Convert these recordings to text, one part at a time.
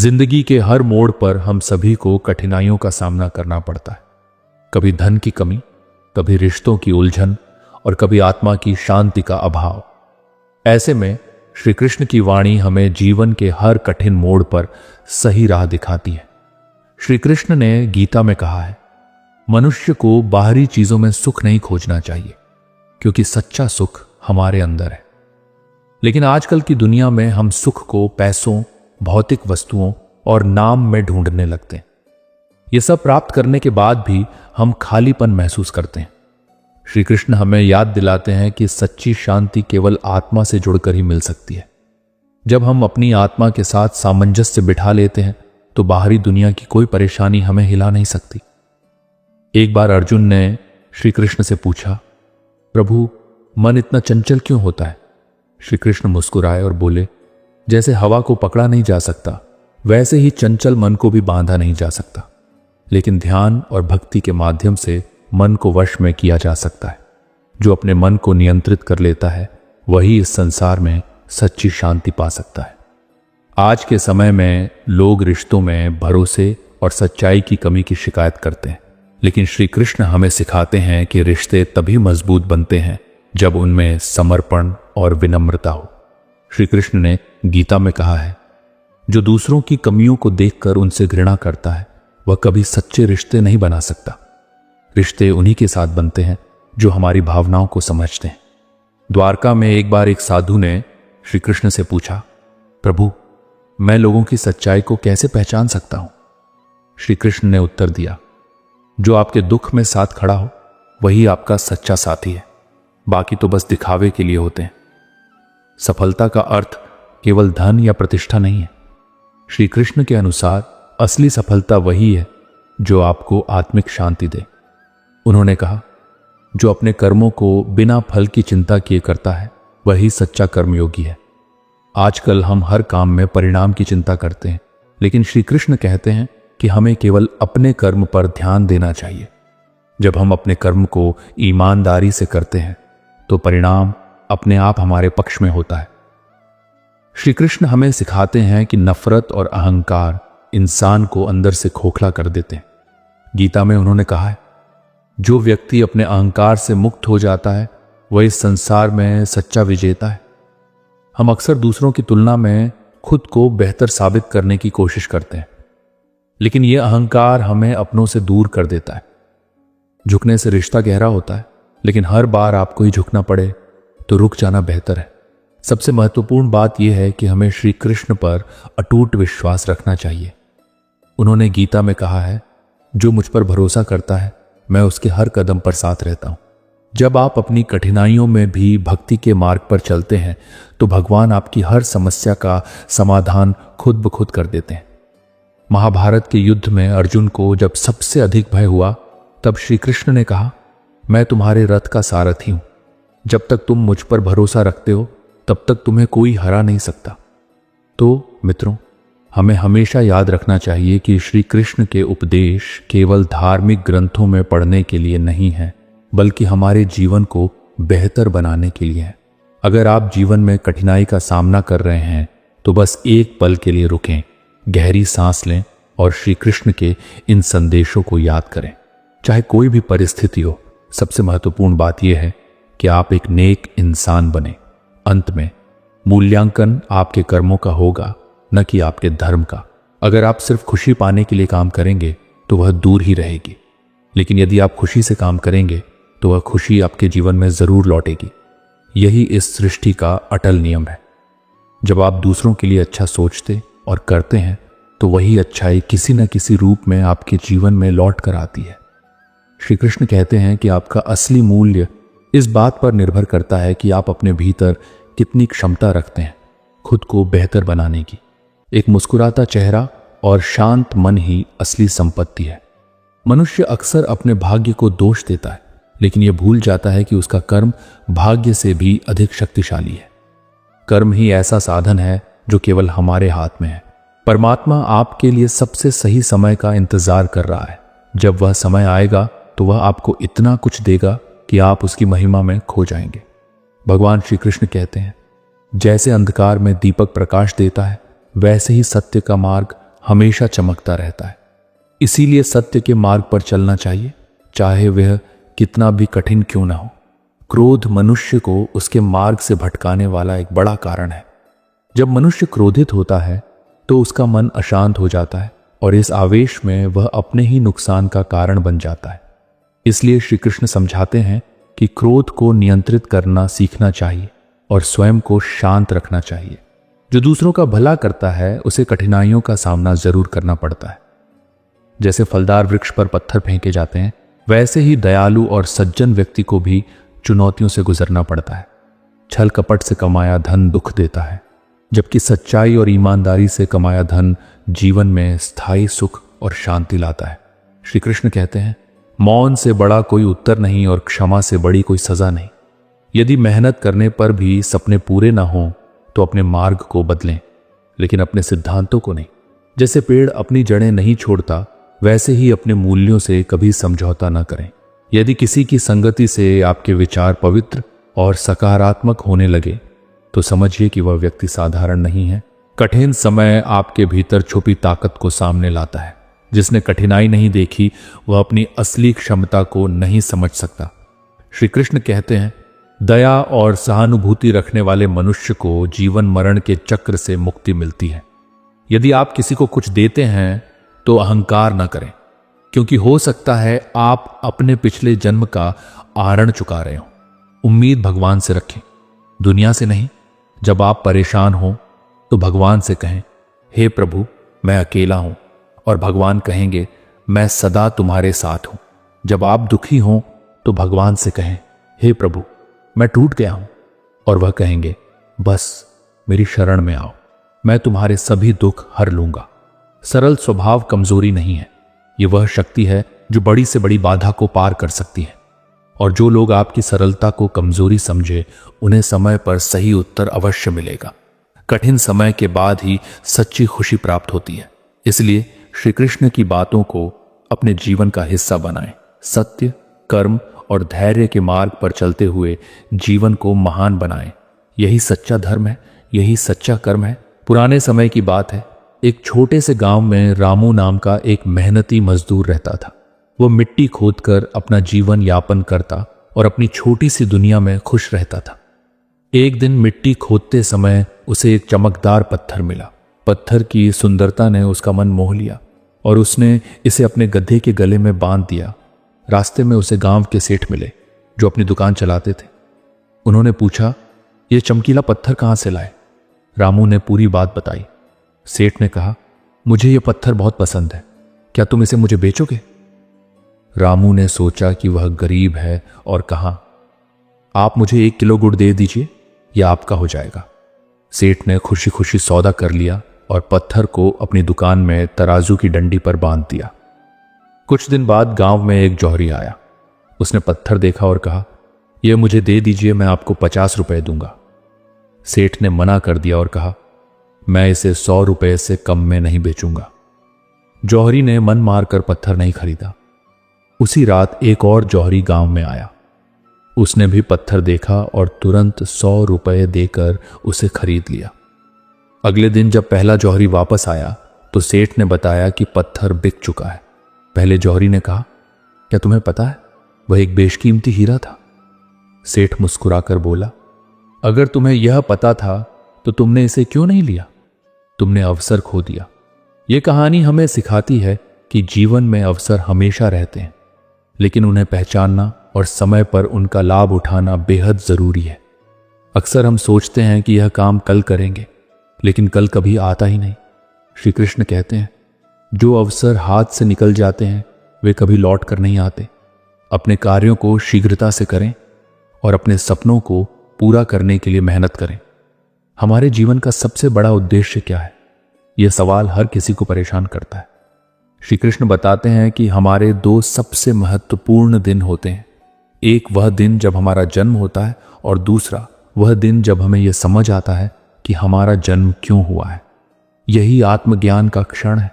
जिंदगी के हर मोड़ पर हम सभी को कठिनाइयों का सामना करना पड़ता है। कभी धन की कमी, कभी रिश्तों की उलझन और कभी आत्मा की शांति का अभाव। ऐसे में श्री कृष्ण की वाणी हमें जीवन के हर कठिन मोड़ पर सही राह दिखाती है। श्री कृष्ण ने गीता में कहा है, मनुष्य को बाहरी चीजों में सुख नहीं खोजना चाहिए, क्योंकि सच्चा सुख हमारे अंदर है। लेकिन आजकल की दुनिया में हम सुख को पैसों, भौतिक वस्तुओं और नाम में ढूंढने लगते हैं। ये सब प्राप्त करने के बाद भी हम खालीपन महसूस करते हैं। श्री कृष्ण हमें याद दिलाते हैं कि सच्ची शांति केवल आत्मा से जुड़कर ही मिल सकती है। जब हम अपनी आत्मा के साथ सामंजस्य बिठा लेते हैं तो बाहरी दुनिया की कोई परेशानी हमें हिला नहीं सकती। एक बार अर्जुन ने श्री कृष्ण से पूछा, प्रभु, मन इतना चंचल क्यों होता है? श्री कृष्ण मुस्कुराए और बोले, जैसे हवा को पकड़ा नहीं जा सकता, वैसे ही चंचल मन को भी बांधा नहीं जा सकता। लेकिन ध्यान और भक्ति के माध्यम से मन को वश में किया जा सकता है। जो अपने मन को नियंत्रित कर लेता है वही इस संसार में सच्ची शांति पा सकता है। आज के समय में लोग रिश्तों में भरोसे और सच्चाई की कमी की शिकायत करते हैं, लेकिन श्री कृष्ण हमें सिखाते हैं कि रिश्ते तभी मजबूत बनते हैं जब उनमें समर्पण और विनम्रता हो। श्री कृष्ण ने गीता में कहा है, जो दूसरों की कमियों को देखकर उनसे घृणा करता है वह कभी सच्चे रिश्ते नहीं बना सकता। रिश्ते उन्हीं के साथ बनते हैं जो हमारी भावनाओं को समझते हैं। द्वारका में एक बार एक साधु ने श्री कृष्ण से पूछा, प्रभु, मैं लोगों की सच्चाई को कैसे पहचान सकता हूं? श्री कृष्ण ने उत्तर दिया, जो आपके दुख में साथ खड़ा हो वही आपका सच्चा साथी है, बाकी तो बस दिखावे के लिए होते हैं। सफलता का अर्थ केवल धन या प्रतिष्ठा नहीं है। श्री कृष्ण के अनुसार असली सफलता वही है जो आपको आत्मिक शांति दे। उन्होंने कहा, जो अपने कर्मों को बिना फल की चिंता किए करता है वही सच्चा कर्मयोगी है। आजकल हम हर काम में परिणाम की चिंता करते हैं, लेकिन श्री कृष्ण कहते हैं कि हमें केवल अपने कर्म पर ध्यान देना चाहिए। जब हम अपने कर्म को ईमानदारी से करते हैं तो परिणाम अपने आप हमारे पक्ष में होता है। श्री कृष्ण हमें सिखाते हैं कि नफरत और अहंकार इंसान को अंदर से खोखला कर देते हैं। गीता में उन्होंने कहा है, जो व्यक्ति अपने अहंकार से मुक्त हो जाता है वह इस संसार में सच्चा विजेता है। हम अक्सर दूसरों की तुलना में खुद को बेहतर साबित करने की कोशिश करते हैं, लेकिन यह अहंकार हमें अपनों से दूर कर देता है। झुकने से रिश्ता गहरा होता है, लेकिन हर बार आपको ही झुकना पड़े तो रुक जाना बेहतर है। सबसे महत्वपूर्ण बात यह है कि हमें श्री कृष्ण पर अटूट विश्वास रखना चाहिए। उन्होंने गीता में कहा है, जो मुझ पर भरोसा करता है मैं उसके हर कदम पर साथ रहता हूं। जब आप अपनी कठिनाइयों में भी भक्ति के मार्ग पर चलते हैं तो भगवान आपकी हर समस्या का समाधान खुद ब खुद कर देते हैं। महाभारत के युद्ध में अर्जुन को जब सबसे अधिक भय हुआ तब श्री कृष्ण ने कहा, मैं तुम्हारे रथ का सारथी हूं। जब तक तुम मुझ पर भरोसा रखते हो तब तक तुम्हें कोई हरा नहीं सकता। तो मित्रों, हमें हमेशा याद रखना चाहिए कि श्री कृष्ण के उपदेश केवल धार्मिक ग्रंथों में पढ़ने के लिए नहीं है, बल्कि हमारे जीवन को बेहतर बनाने के लिए है। अगर आप जीवन में कठिनाई का सामना कर रहे हैं तो बस एक पल के लिए रुकें, गहरी सांस लें और श्री कृष्ण के इन संदेशों को याद करें। चाहे कोई भी परिस्थिति हो, सबसे महत्वपूर्ण बात यह है कि आप एक नेक इंसान बने। अंत में मूल्यांकन आपके कर्मों का होगा, न कि आपके धर्म का। अगर आप सिर्फ खुशी पाने के लिए काम करेंगे तो वह दूर ही रहेगी, लेकिन यदि आप खुशी से काम करेंगे तो वह खुशी आपके जीवन में जरूर लौटेगी। यही इस सृष्टि का अटल नियम है। जब आप दूसरों के लिए अच्छा सोचते और करते हैं तो वही अच्छाई किसी न किसी रूप में आपके जीवन में लौट कर आती है। श्री कृष्ण कहते हैं कि आपका असली मूल्य इस बात पर निर्भर करता है कि आप अपने भीतर कितनी क्षमता रखते हैं खुद को बेहतर बनाने की। एक मुस्कुराता चेहरा और शांत मन ही असली संपत्ति है। मनुष्य अक्सर अपने भाग्य को दोष देता है, लेकिन यह भूल जाता है कि उसका कर्म भाग्य से भी अधिक शक्तिशाली है। कर्म ही ऐसा साधन है जो केवल हमारे हाथ में है। परमात्मा आपके लिए सबसे सही समय का इंतजार कर रहा है। जब वह समय आएगा तो वह आपको इतना कुछ देगा कि आप उसकी महिमा में खो जाएंगे। भगवान श्री कृष्ण कहते हैं, जैसे अंधकार में दीपक प्रकाश देता है, वैसे ही सत्य का मार्ग हमेशा चमकता रहता है। इसीलिए सत्य के मार्ग पर चलना चाहिए, चाहे वह कितना भी कठिन क्यों ना हो। क्रोध मनुष्य को उसके मार्ग से भटकाने वाला एक बड़ा कारण है। जब मनुष्य क्रोधित होता है तो उसका मन अशांत हो जाता है और इस आवेश में वह अपने ही नुकसान का कारण बन जाता है। इसलिए श्री कृष्ण समझाते हैं कि क्रोध को नियंत्रित करना सीखना चाहिए और स्वयं को शांत रखना चाहिए। जो दूसरों का भला करता है उसे कठिनाइयों का सामना जरूर करना पड़ता है। जैसे फलदार वृक्ष पर पत्थर फेंके जाते हैं, वैसे ही दयालु और सज्जन व्यक्ति को भी चुनौतियों से गुजरना पड़ता है। छल कपट से कमाया धन दुख देता है, जबकि सच्चाई और ईमानदारी से कमाया धन जीवन में स्थायी सुख और शांति लाता है। श्री कृष्ण कहते हैं, मौन से बड़ा कोई उत्तर नहीं और क्षमा से बड़ी कोई सजा नहीं। यदि मेहनत करने पर भी सपने पूरे ना हों तो अपने मार्ग को बदलें, लेकिन अपने सिद्धांतों को नहीं। जैसे पेड़ अपनी जड़ें नहीं छोड़ता, वैसे ही अपने मूल्यों से कभी समझौता न करें। यदि किसी की संगति से आपके विचार पवित्र और सकारात्मक होने लगे तो समझिए कि वह व्यक्ति साधारण नहीं है। कठिन समय आपके भीतर छुपी ताकत को सामने लाता है। जिसने कठिनाई नहीं देखी वह अपनी असली क्षमता को नहीं समझ सकता। श्री कृष्ण कहते हैं, दया और सहानुभूति रखने वाले मनुष्य को जीवन मरण के चक्र से मुक्ति मिलती है। यदि आप किसी को कुछ देते हैं तो अहंकार न करें, क्योंकि हो सकता है आप अपने पिछले जन्म का आरण चुका रहे हो। उम्मीद भगवान से रखें, दुनिया से नहीं। जब आप परेशान हो तो भगवान से कहें, हे प्रभु मैं अकेला हूं, और भगवान कहेंगे, मैं सदा तुम्हारे साथ हूं। जब आप दुखी हो तो भगवान से कहें, हे प्रभु मैं टूट गया हूं, और वह कहेंगे, बस मेरी शरण में आओ, मैं तुम्हारे सभी दुख हर लूंगा। सरल स्वभाव कमजोरी नहीं है, यह वह शक्ति है जो बड़ी से बड़ी बाधा को पार कर सकती है। और जो लोग आपकी सरलता को कमजोरी समझे, उन्हें समय पर सही उत्तर अवश्य मिलेगा। कठिन समय के बाद ही सच्ची खुशी प्राप्त होती है। इसलिए श्री कृष्ण की बातों को अपने जीवन का हिस्सा बनाएं। सत्य, कर्म और धैर्य के मार्ग पर चलते हुए जीवन को महान बनाएं। यही सच्चा धर्म है, यही सच्चा कर्म है। पुराने समय की बात है, एक छोटे से गांव में रामू नाम का एक मेहनती मजदूर रहता था। वो मिट्टी खोदकर अपना जीवन यापन करता और अपनी छोटी सी दुनिया में खुश रहता था। एक दिन मिट्टी खोदते समय उसे एक चमकदार पत्थर मिला। पत्थर की सुंदरता ने उसका मन मोह लिया और उसने इसे अपने गधे के गले में बांध दिया। रास्ते में उसे गांव के सेठ मिले जो अपनी दुकान चलाते थे। उन्होंने पूछा, यह चमकीला पत्थर कहां से लाए? रामू ने पूरी बात बताई। सेठ ने कहा, मुझे यह पत्थर बहुत पसंद है, क्या तुम इसे मुझे बेचोगे? रामू ने सोचा कि वह गरीब है और कहा, आप मुझे 1 किलो गुड़ दे दीजिए, यह आपका हो जाएगा। सेठ ने खुशी खुशी सौदा कर लिया और पत्थर को अपनी दुकान में तराजू की डंडी पर बांध दिया। कुछ दिन बाद गांव में एक जौहरी आया। उसने पत्थर देखा और कहा, यह मुझे दे दीजिए, मैं आपको 50 रुपए दूंगा। सेठ ने मना कर दिया और कहा, मैं इसे 100 रुपए से कम में नहीं बेचूंगा। जौहरी ने मन मारकर पत्थर नहीं खरीदा। उसी रात एक और जौहरी गांव में आया। उसने भी पत्थर देखा और तुरंत 100 रुपए देकर उसे खरीद लिया। अगले दिन जब पहला जौहरी वापस आया तो सेठ ने बताया कि पत्थर बिक चुका है। पहले जौहरी ने कहा, क्या तुम्हें पता है वह एक बेशकीमती हीरा था? सेठ मुस्कुराकर बोला, अगर तुम्हें यह पता था तो तुमने इसे क्यों नहीं लिया? तुमने अवसर खो दिया। यह कहानी हमें सिखाती है कि जीवन में अवसर हमेशा रहते हैं, लेकिन उन्हें पहचानना और समय पर उनका लाभ उठाना बेहद जरूरी है। अक्सर हम सोचते हैं कि यह काम कल करेंगे, लेकिन कल कभी आता ही नहीं। श्री कृष्ण कहते हैं, जो अवसर हाथ से निकल जाते हैं वे कभी लौट कर नहीं आते। अपने कार्यों को शीघ्रता से करें और अपने सपनों को पूरा करने के लिए मेहनत करें। हमारे जीवन का सबसे बड़ा उद्देश्य क्या है? यह सवाल हर किसी को परेशान करता है। श्री कृष्ण बताते हैं कि हमारे 2 सबसे महत्वपूर्ण दिन होते हैं। एक वह दिन जब हमारा जन्म होता है और दूसरा वह दिन जब हमें यह समझ आता है कि हमारा जन्म क्यों हुआ है। यही आत्मज्ञान का क्षण है।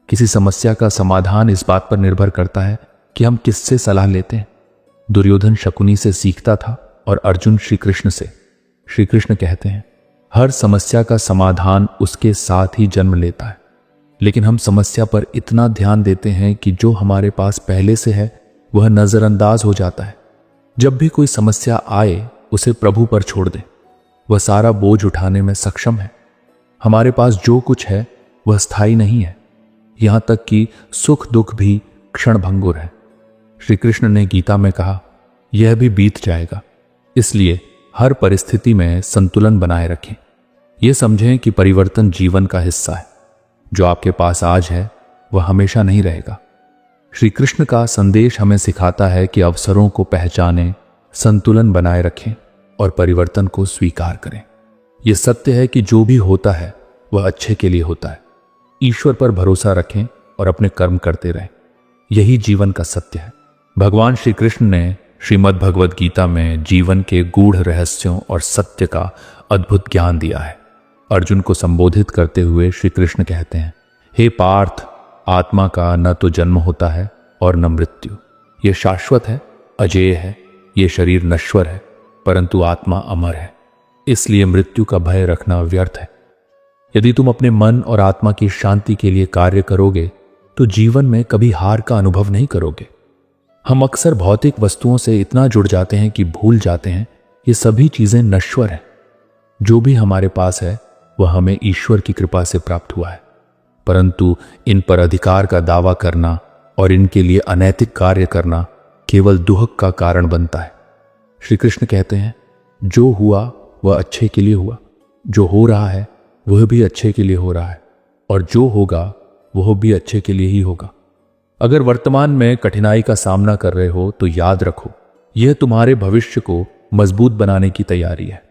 किसी समस्या का समाधान इस बात पर निर्भर करता है कि हम किससे सलाह लेते हैं। दुर्योधन शकुनी से सीखता था और अर्जुन श्री कृष्ण से। श्री कृष्ण कहते हैं, हर समस्या का समाधान उसके साथ ही जन्म लेता है। लेकिन हम समस्या पर इतना ध्यान देते हैं कि जो हमारे पास पहले से है वह नजरअंदाज हो जाता है। जब भी कोई समस्या आए उसे प्रभु पर छोड़ दें, वह सारा बोझ उठाने में सक्षम है। हमारे पास जो कुछ है वह स्थायी नहीं है, यहां तक कि सुख दुख भी क्षणभंगुर है। श्री कृष्ण ने गीता में कहा, यह भी बीत जाएगा। इसलिए हर परिस्थिति में संतुलन बनाए रखें। यह समझें कि परिवर्तन जीवन का हिस्सा है। जो आपके पास आज है वह हमेशा नहीं रहेगा। श्री कृष्ण का संदेश हमें सिखाता है कि अवसरों को पहचानें, संतुलन बनाए रखें और परिवर्तन को स्वीकार करें। यह सत्य है कि जो भी होता है वह अच्छे के लिए होता है। ईश्वर पर भरोसा रखें और अपने कर्म करते रहें। यही जीवन का सत्य है। भगवान श्री कृष्ण ने श्रीमद् भगवद गीता में जीवन के गूढ़ रहस्यों और सत्य का अद्भुत ज्ञान दिया है। अर्जुन को संबोधित करते हुए श्री कृष्ण कहते हैं, हे पार्थ, आत्मा का न तो जन्म होता है और न मृत्यु। यह शाश्वत है, अजेय है। यह शरीर नश्वर है, परंतु आत्मा अमर है। इसलिए मृत्यु का भय रखना व्यर्थ है। यदि तुम अपने मन और आत्मा की शांति के लिए कार्य करोगे तो जीवन में कभी हार का अनुभव नहीं करोगे। हम अक्सर भौतिक वस्तुओं से इतना जुड़ जाते हैं कि भूल जाते हैं ये सभी चीजें नश्वर हैं। जो भी हमारे पास है वह हमें ईश्वर की कृपा से प्राप्त हुआ है, परंतु इन पर अधिकार का दावा करना और इनके लिए अनैतिक कार्य करना केवल दुख का कारण बनता है। श्री कृष्ण कहते हैं, जो हुआ वह अच्छे के लिए हुआ, जो हो रहा है वह भी अच्छे के लिए हो रहा है, और जो होगा वह भी अच्छे के लिए ही होगा। अगर वर्तमान में कठिनाई का सामना कर रहे हो तो याद रखो, यह तुम्हारे भविष्य को मजबूत बनाने की तैयारी है।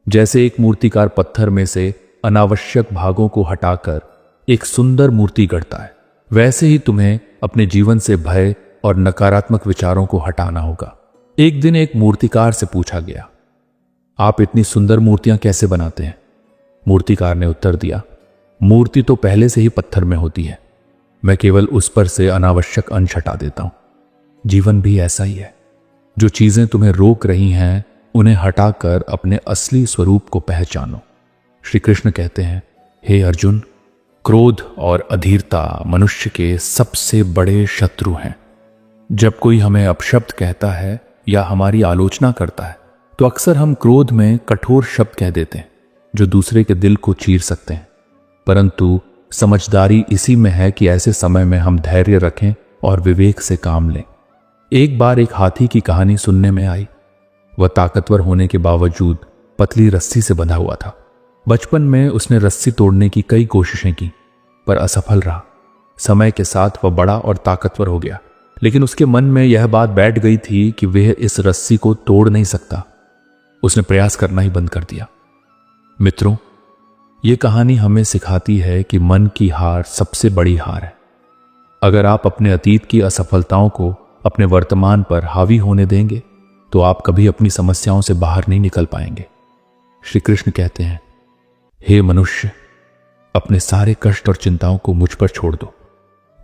जैसे एक मूर्तिकार पत्थर में से अनावश्यक भागों को हटाकर एक सुंदर मूर्ति गढ़ता है, वैसे ही तुम्हें अपने जीवन से भय और नकारात्मक विचारों को हटाना होगा। एक दिन एक मूर्तिकार से पूछा गया, आप इतनी सुंदर मूर्तियां कैसे बनाते हैं? मूर्तिकार ने उत्तर दिया, मूर्ति तो पहले से ही पत्थर में होती है, मैं केवल उस पर से अनावश्यक अंश हटा देता हूं। जीवन भी ऐसा ही है। जो चीजें तुम्हें रोक रही हैं उन्हें हटाकर अपने असली स्वरूप को पहचानो। श्री कृष्ण कहते हैं, हे अर्जुन, क्रोध और अधीरता मनुष्य के सबसे बड़े शत्रु हैं। जब कोई हमें अपशब्द कहता है या हमारी आलोचना करता है तो अक्सर हम क्रोध में कठोर शब्द कह देते हैं जो दूसरे के दिल को चीर सकते हैं, परंतु समझदारी इसी में है कि ऐसे समय में हम धैर्य रखें और विवेक से काम लें। एक बार एक हाथी की कहानी सुनने में आई। वह ताकतवर होने के बावजूद पतली रस्सी से बंधा हुआ था। बचपन में उसने रस्सी तोड़ने की कई कोशिशें की पर असफल रहा। समय के साथ वह बड़ा और ताकतवर हो गया, लेकिन उसके मन में यह बात बैठ गई थी कि वह इस रस्सी को तोड़ नहीं सकता। उसने प्रयास करना ही बंद कर दिया। मित्रों, यह कहानी हमें सिखाती है कि मन की हार सबसे बड़ी हार है। अगर आप अपने अतीत की असफलताओं को अपने वर्तमान पर हावी होने देंगे तो आप कभी अपनी समस्याओं से बाहर नहीं निकल पाएंगे। श्री कृष्ण कहते हैं, हे मनुष्य, अपने सारे कष्ट और चिंताओं को मुझ पर छोड़ दो,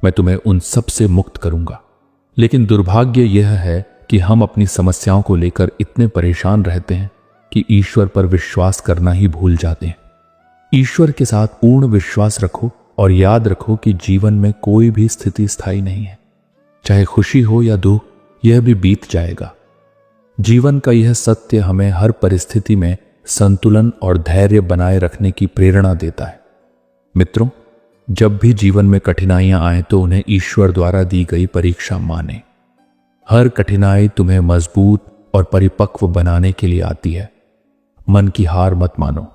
मैं तुम्हें उन सब से मुक्त करूंगा। लेकिन दुर्भाग्य यह है कि हम अपनी समस्याओं को लेकर इतने परेशान रहते हैं कि ईश्वर पर विश्वास करना ही भूल जाते हैं। ईश्वर के साथ पूर्ण विश्वास रखो और याद रखो कि जीवन में कोई भी स्थिति स्थायी नहीं है। चाहे खुशी हो या दुख, यह भी बीत जाएगा। जीवन का यह सत्य हमें हर परिस्थिति में संतुलन और धैर्य बनाए रखने की प्रेरणा देता है। मित्रों, जब भी जीवन में कठिनाइयां आए तो उन्हें ईश्वर द्वारा दी गई परीक्षा माने। हर कठिनाई तुम्हें मजबूत और परिपक्व बनाने के लिए आती है। मन की हार मत मानो।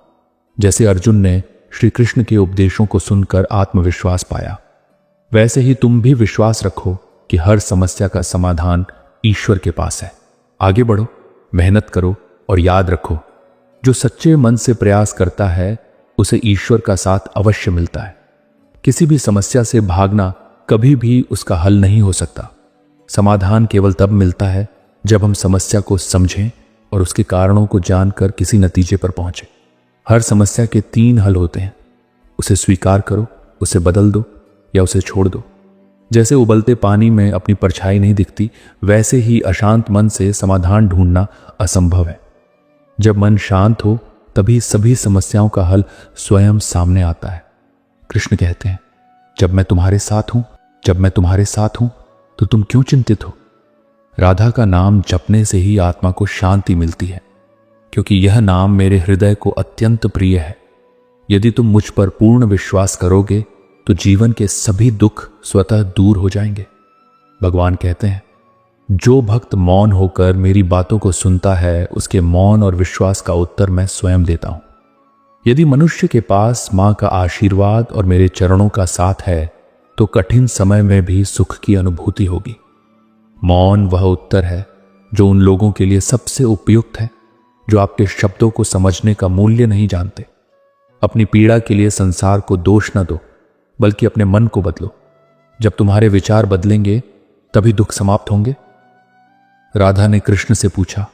जैसे अर्जुन ने श्री कृष्ण के उपदेशों को सुनकर आत्मविश्वास पाया, वैसे ही तुम भी विश्वास रखो कि हर समस्या का समाधान ईश्वर के पास है। आगे बढ़ो, मेहनत करो और याद रखो, जो सच्चे मन से प्रयास करता है उसे ईश्वर का साथ अवश्य मिलता है। किसी भी समस्या से भागना कभी भी उसका हल नहीं हो सकता। समाधान केवल तब मिलता है जब हम समस्या को समझें और उसके कारणों को जानकर किसी नतीजे पर पहुंचे। हर समस्या के 3 हल होते हैं, उसे स्वीकार करो, उसे बदल दो या उसे छोड़ दो। जैसे उबलते पानी में अपनी परछाई नहीं दिखती, वैसे ही अशांत मन से समाधान ढूंढना असंभव है। जब मन शांत हो तभी सभी समस्याओं का हल स्वयं सामने आता है। कृष्ण कहते हैं, जब मैं तुम्हारे साथ हूं, जब मैं तुम्हारे साथ हूं तो तुम क्यों चिंतित हो? राधा का नाम जपने से ही आत्मा को शांति मिलती है, क्योंकि यह नाम मेरे हृदय को अत्यंत प्रिय है। यदि तुम मुझ पर पूर्ण विश्वास करोगे तो जीवन के सभी दुख स्वतः दूर हो जाएंगे। भगवान कहते हैं, जो भक्त मौन होकर मेरी बातों को सुनता है, उसके मौन और विश्वास का उत्तर मैं स्वयं देता हूं। यदि मनुष्य के पास मां का आशीर्वाद और मेरे चरणों का साथ है तो कठिन समय में भी सुख की अनुभूति होगी। मौन वह उत्तर है जो उन लोगों के लिए सबसे उपयुक्त है जो आपके शब्दों को समझने का मूल्य नहीं जानते। अपनी पीड़ा के लिए संसार को दोष न दो, बल्कि अपने मन को बदलो। जब तुम्हारे विचार बदलेंगे तभी दुख समाप्त होंगे। राधा ने कृष्ण से पूछा,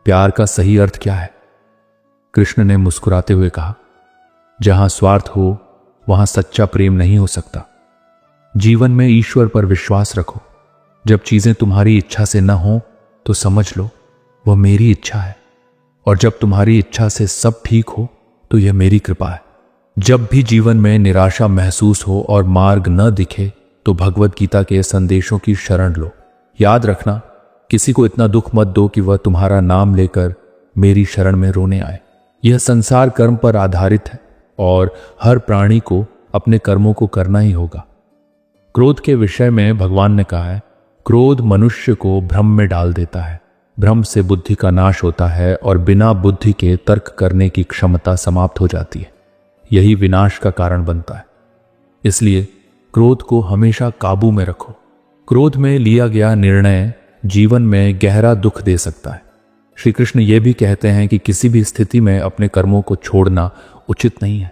प्यार का सही अर्थ क्या है? कृष्ण ने मुस्कुराते हुए कहा, जहां स्वार्थ हो वहां सच्चा प्रेम नहीं हो सकता। जीवन में ईश्वर पर विश्वास रखो। जब चीजें तुम्हारी इच्छा से न हो तो समझ लो वह मेरी इच्छा है, और जब तुम्हारी इच्छा से सब ठीक हो तो यह मेरी कृपा है। जब भी जीवन में निराशा महसूस हो और मार्ग न दिखे तो भगवत गीता के संदेशों की शरण लो। याद रखना, किसी को इतना दुख मत दो कि वह तुम्हारा नाम लेकर मेरी शरण में रोने आए। यह संसार कर्म पर आधारित है और हर प्राणी को अपने कर्मों को करना ही होगा। क्रोध के विषय में भगवान ने कहा है, क्रोध मनुष्य को भ्रम में डाल देता है। भ्रम से बुद्धि का नाश होता है और बिना बुद्धि के तर्क करने की क्षमता समाप्त हो जाती है। यही विनाश का कारण बनता है। इसलिए क्रोध को हमेशा काबू में रखो। क्रोध में लिया गया निर्णय जीवन में गहरा दुख दे सकता है। श्री कृष्ण ये भी कहते हैं कि किसी भी स्थिति में अपने कर्मों को छोड़ना उचित नहीं है।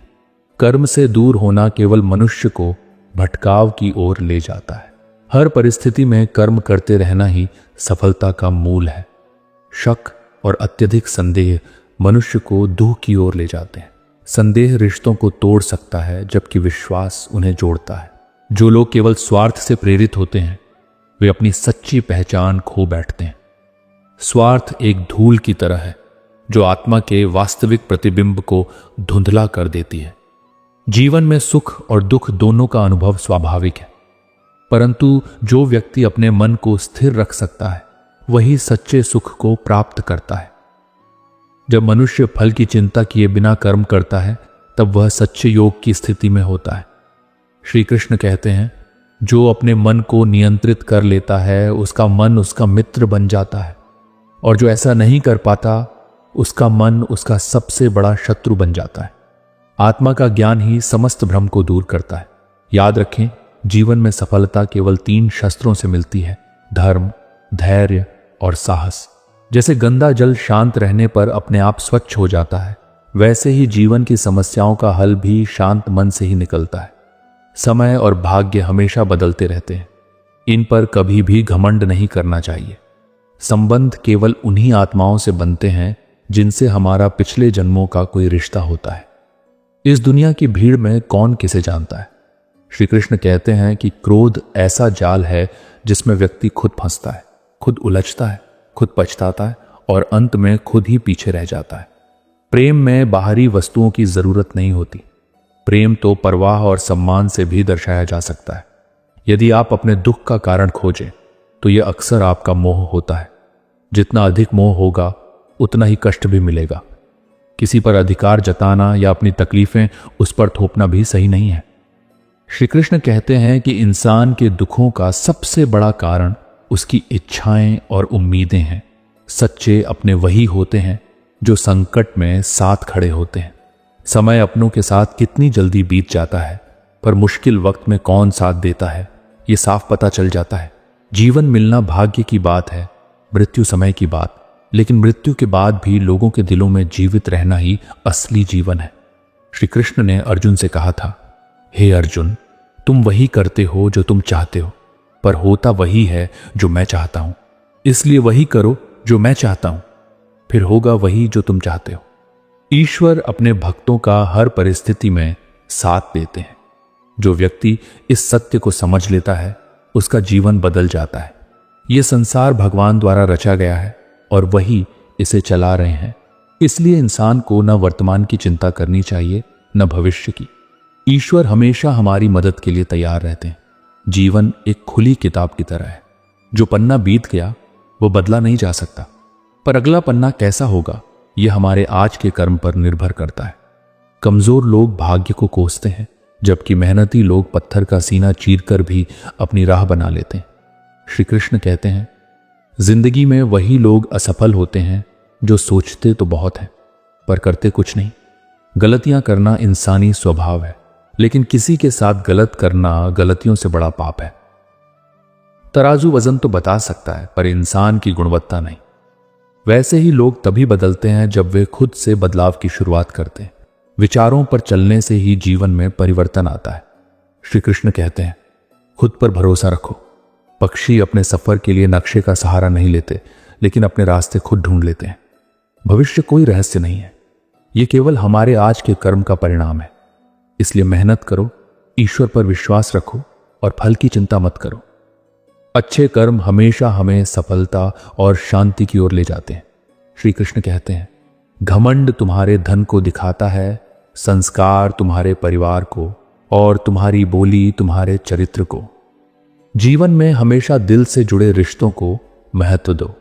कर्म से दूर होना केवल मनुष्य को भटकाव की ओर ले जाता है। हर परिस्थिति में कर्म करते रहना ही सफलता का मूल है। शक और अत्यधिक संदेह मनुष्य को दुख की ओर ले जाते हैं। संदेह रिश्तों को तोड़ सकता है, जबकि विश्वास उन्हें जोड़ता है। जो लोग केवल स्वार्थ से प्रेरित होते हैं वे अपनी सच्ची पहचान खो बैठते हैं। स्वार्थ एक धूल की तरह है जो आत्मा के वास्तविक प्रतिबिंब को धुंधला कर देती है। जीवन में सुख और दुख दोनों का अनुभव स्वाभाविक है, परंतु जो व्यक्ति अपने मन को स्थिर रख सकता है वही सच्चे सुख को प्राप्त करता है। जब मनुष्य फल की चिंता किए बिना कर्म करता है तब वह सच्चे योग की स्थिति में होता है। श्री कृष्ण कहते हैं, जो अपने मन को नियंत्रित कर लेता है उसका मन उसका मित्र बन जाता है, और जो ऐसा नहीं कर पाता उसका मन उसका सबसे बड़ा शत्रु बन जाता है। आत्मा का ज्ञान ही समस्त भ्रम को दूर करता है। याद रखें, जीवन में सफलता केवल 3 शस्त्रों से मिलती है, धर्म, धैर्य और साहस। जैसे गंदा जल शांत रहने पर अपने आप स्वच्छ हो जाता है, वैसे ही जीवन की समस्याओं का हल भी शांत मन से ही निकलता है। समय और भाग्य हमेशा बदलते रहते हैं, इन पर कभी भी घमंड नहीं करना चाहिए। संबंध केवल उन्हीं आत्माओं से बनते हैं जिनसे हमारा पिछले जन्मों का कोई रिश्ता होता है। इस दुनिया की भीड़ में कौन किसे जानता है। श्री कृष्ण कहते हैं कि क्रोध ऐसा जाल है जिसमें व्यक्ति खुद फंसता है, खुद उलझता है, खुद पछताता है और अंत में खुद ही पीछे रह जाता है। प्रेम में बाहरी वस्तुओं की जरूरत नहीं होती। प्रेम तो परवाह और सम्मान से भी दर्शाया जा सकता है। यदि आप अपने दुख का कारण खोजें तो यह अक्सर आपका मोह होता है। जितना अधिक मोह होगा उतना ही कष्ट भी मिलेगा। किसी पर अधिकार जताना या अपनी तकलीफें उस पर थोपना भी सही नहीं है। श्री कृष्ण कहते हैं कि इंसान के दुखों का सबसे बड़ा कारण उसकी इच्छाएं और उम्मीदें हैं। सच्चे अपने वही होते हैं जो संकट में साथ खड़े होते हैं। समय अपनों के साथ कितनी जल्दी बीत जाता है, पर मुश्किल वक्त में कौन साथ देता है ये साफ पता चल जाता है। जीवन मिलना भाग्य की बात है, मृत्यु समय की बात, लेकिन मृत्यु के बाद भी लोगों के दिलों में जीवित रहना ही असली जीवन है। श्री कृष्ण ने अर्जुन से कहा था, हे अर्जुन, तुम वही करते हो जो तुम चाहते हो, पर होता वही है जो मैं चाहता हूं। इसलिए वही करो जो मैं चाहता हूं, फिर होगा वही जो तुम चाहते हो। ईश्वर अपने भक्तों का हर परिस्थिति में साथ देते हैं। जो व्यक्ति इस सत्य को समझ लेता है उसका जीवन बदल जाता है। यह संसार भगवान द्वारा रचा गया है और वही इसे चला रहे हैं। इसलिए इंसान को न वर्तमान की चिंता करनी चाहिए न भविष्य की। ईश्वर हमेशा हमारी मदद के लिए तैयार रहते हैं। जीवन एक खुली किताब की तरह है। जो पन्ना बीत गया वो बदला नहीं जा सकता, पर अगला पन्ना कैसा होगा यह हमारे आज के कर्म पर निर्भर करता है। कमजोर लोग भाग्य को कोसते हैं, जबकि मेहनती लोग पत्थर का सीना चीरकर भी अपनी राह बना लेते हैं। श्री कृष्ण कहते हैं, जिंदगी में वही लोग असफल होते हैं जो सोचते तो बहुत हैं पर करते कुछ नहीं। गलतियां करना इंसानी स्वभाव है, लेकिन किसी के साथ गलत करना गलतियों से बड़ा पाप है। तराजू वजन तो बता सकता है, पर इंसान की गुणवत्ता नहीं। वैसे ही लोग तभी बदलते हैं जब वे खुद से बदलाव की शुरुआत करते हैं। विचारों पर चलने से ही जीवन में परिवर्तन आता है। श्री कृष्ण कहते हैं, खुद पर भरोसा रखो। पक्षी अपने सफर के लिए नक्शे का सहारा नहीं लेते, लेकिन अपने रास्ते खुद ढूंढ लेते हैं। भविष्य कोई रहस्य नहीं है, यह केवल हमारे आज के कर्म का परिणाम है। इसलिए मेहनत करो, ईश्वर पर विश्वास रखो और फल की चिंता मत करो। अच्छे कर्म हमेशा हमें सफलता और शांति की ओर ले जाते हैं। श्री कृष्ण कहते हैं, घमंड तुम्हारे धन को दिखाता है, संस्कार तुम्हारे परिवार को और तुम्हारी बोली तुम्हारे चरित्र को। जीवन में हमेशा दिल से जुड़े रिश्तों को महत्व दो।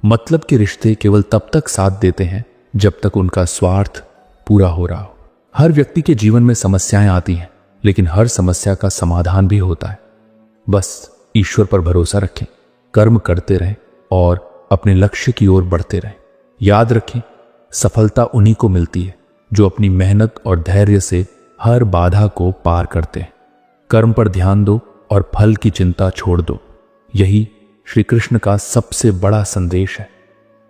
मतलब के रिश्ते केवल तब तक साथ देते हैं जब तक उनका स्वार्थ पूरा हो रहा हो। हर व्यक्ति के जीवन में समस्याएं आती हैं, लेकिन हर समस्या का समाधान भी होता है। बस ईश्वर पर भरोसा रखें, कर्म करते रहें और अपने लक्ष्य की ओर बढ़ते रहें। याद रखें, सफलता उन्हीं को मिलती है जो अपनी मेहनत और धैर्य से हर बाधा को पार करते हैं। कर्म पर ध्यान दो और फल की चिंता छोड़ दो। यही श्री कृष्ण का सबसे बड़ा संदेश है।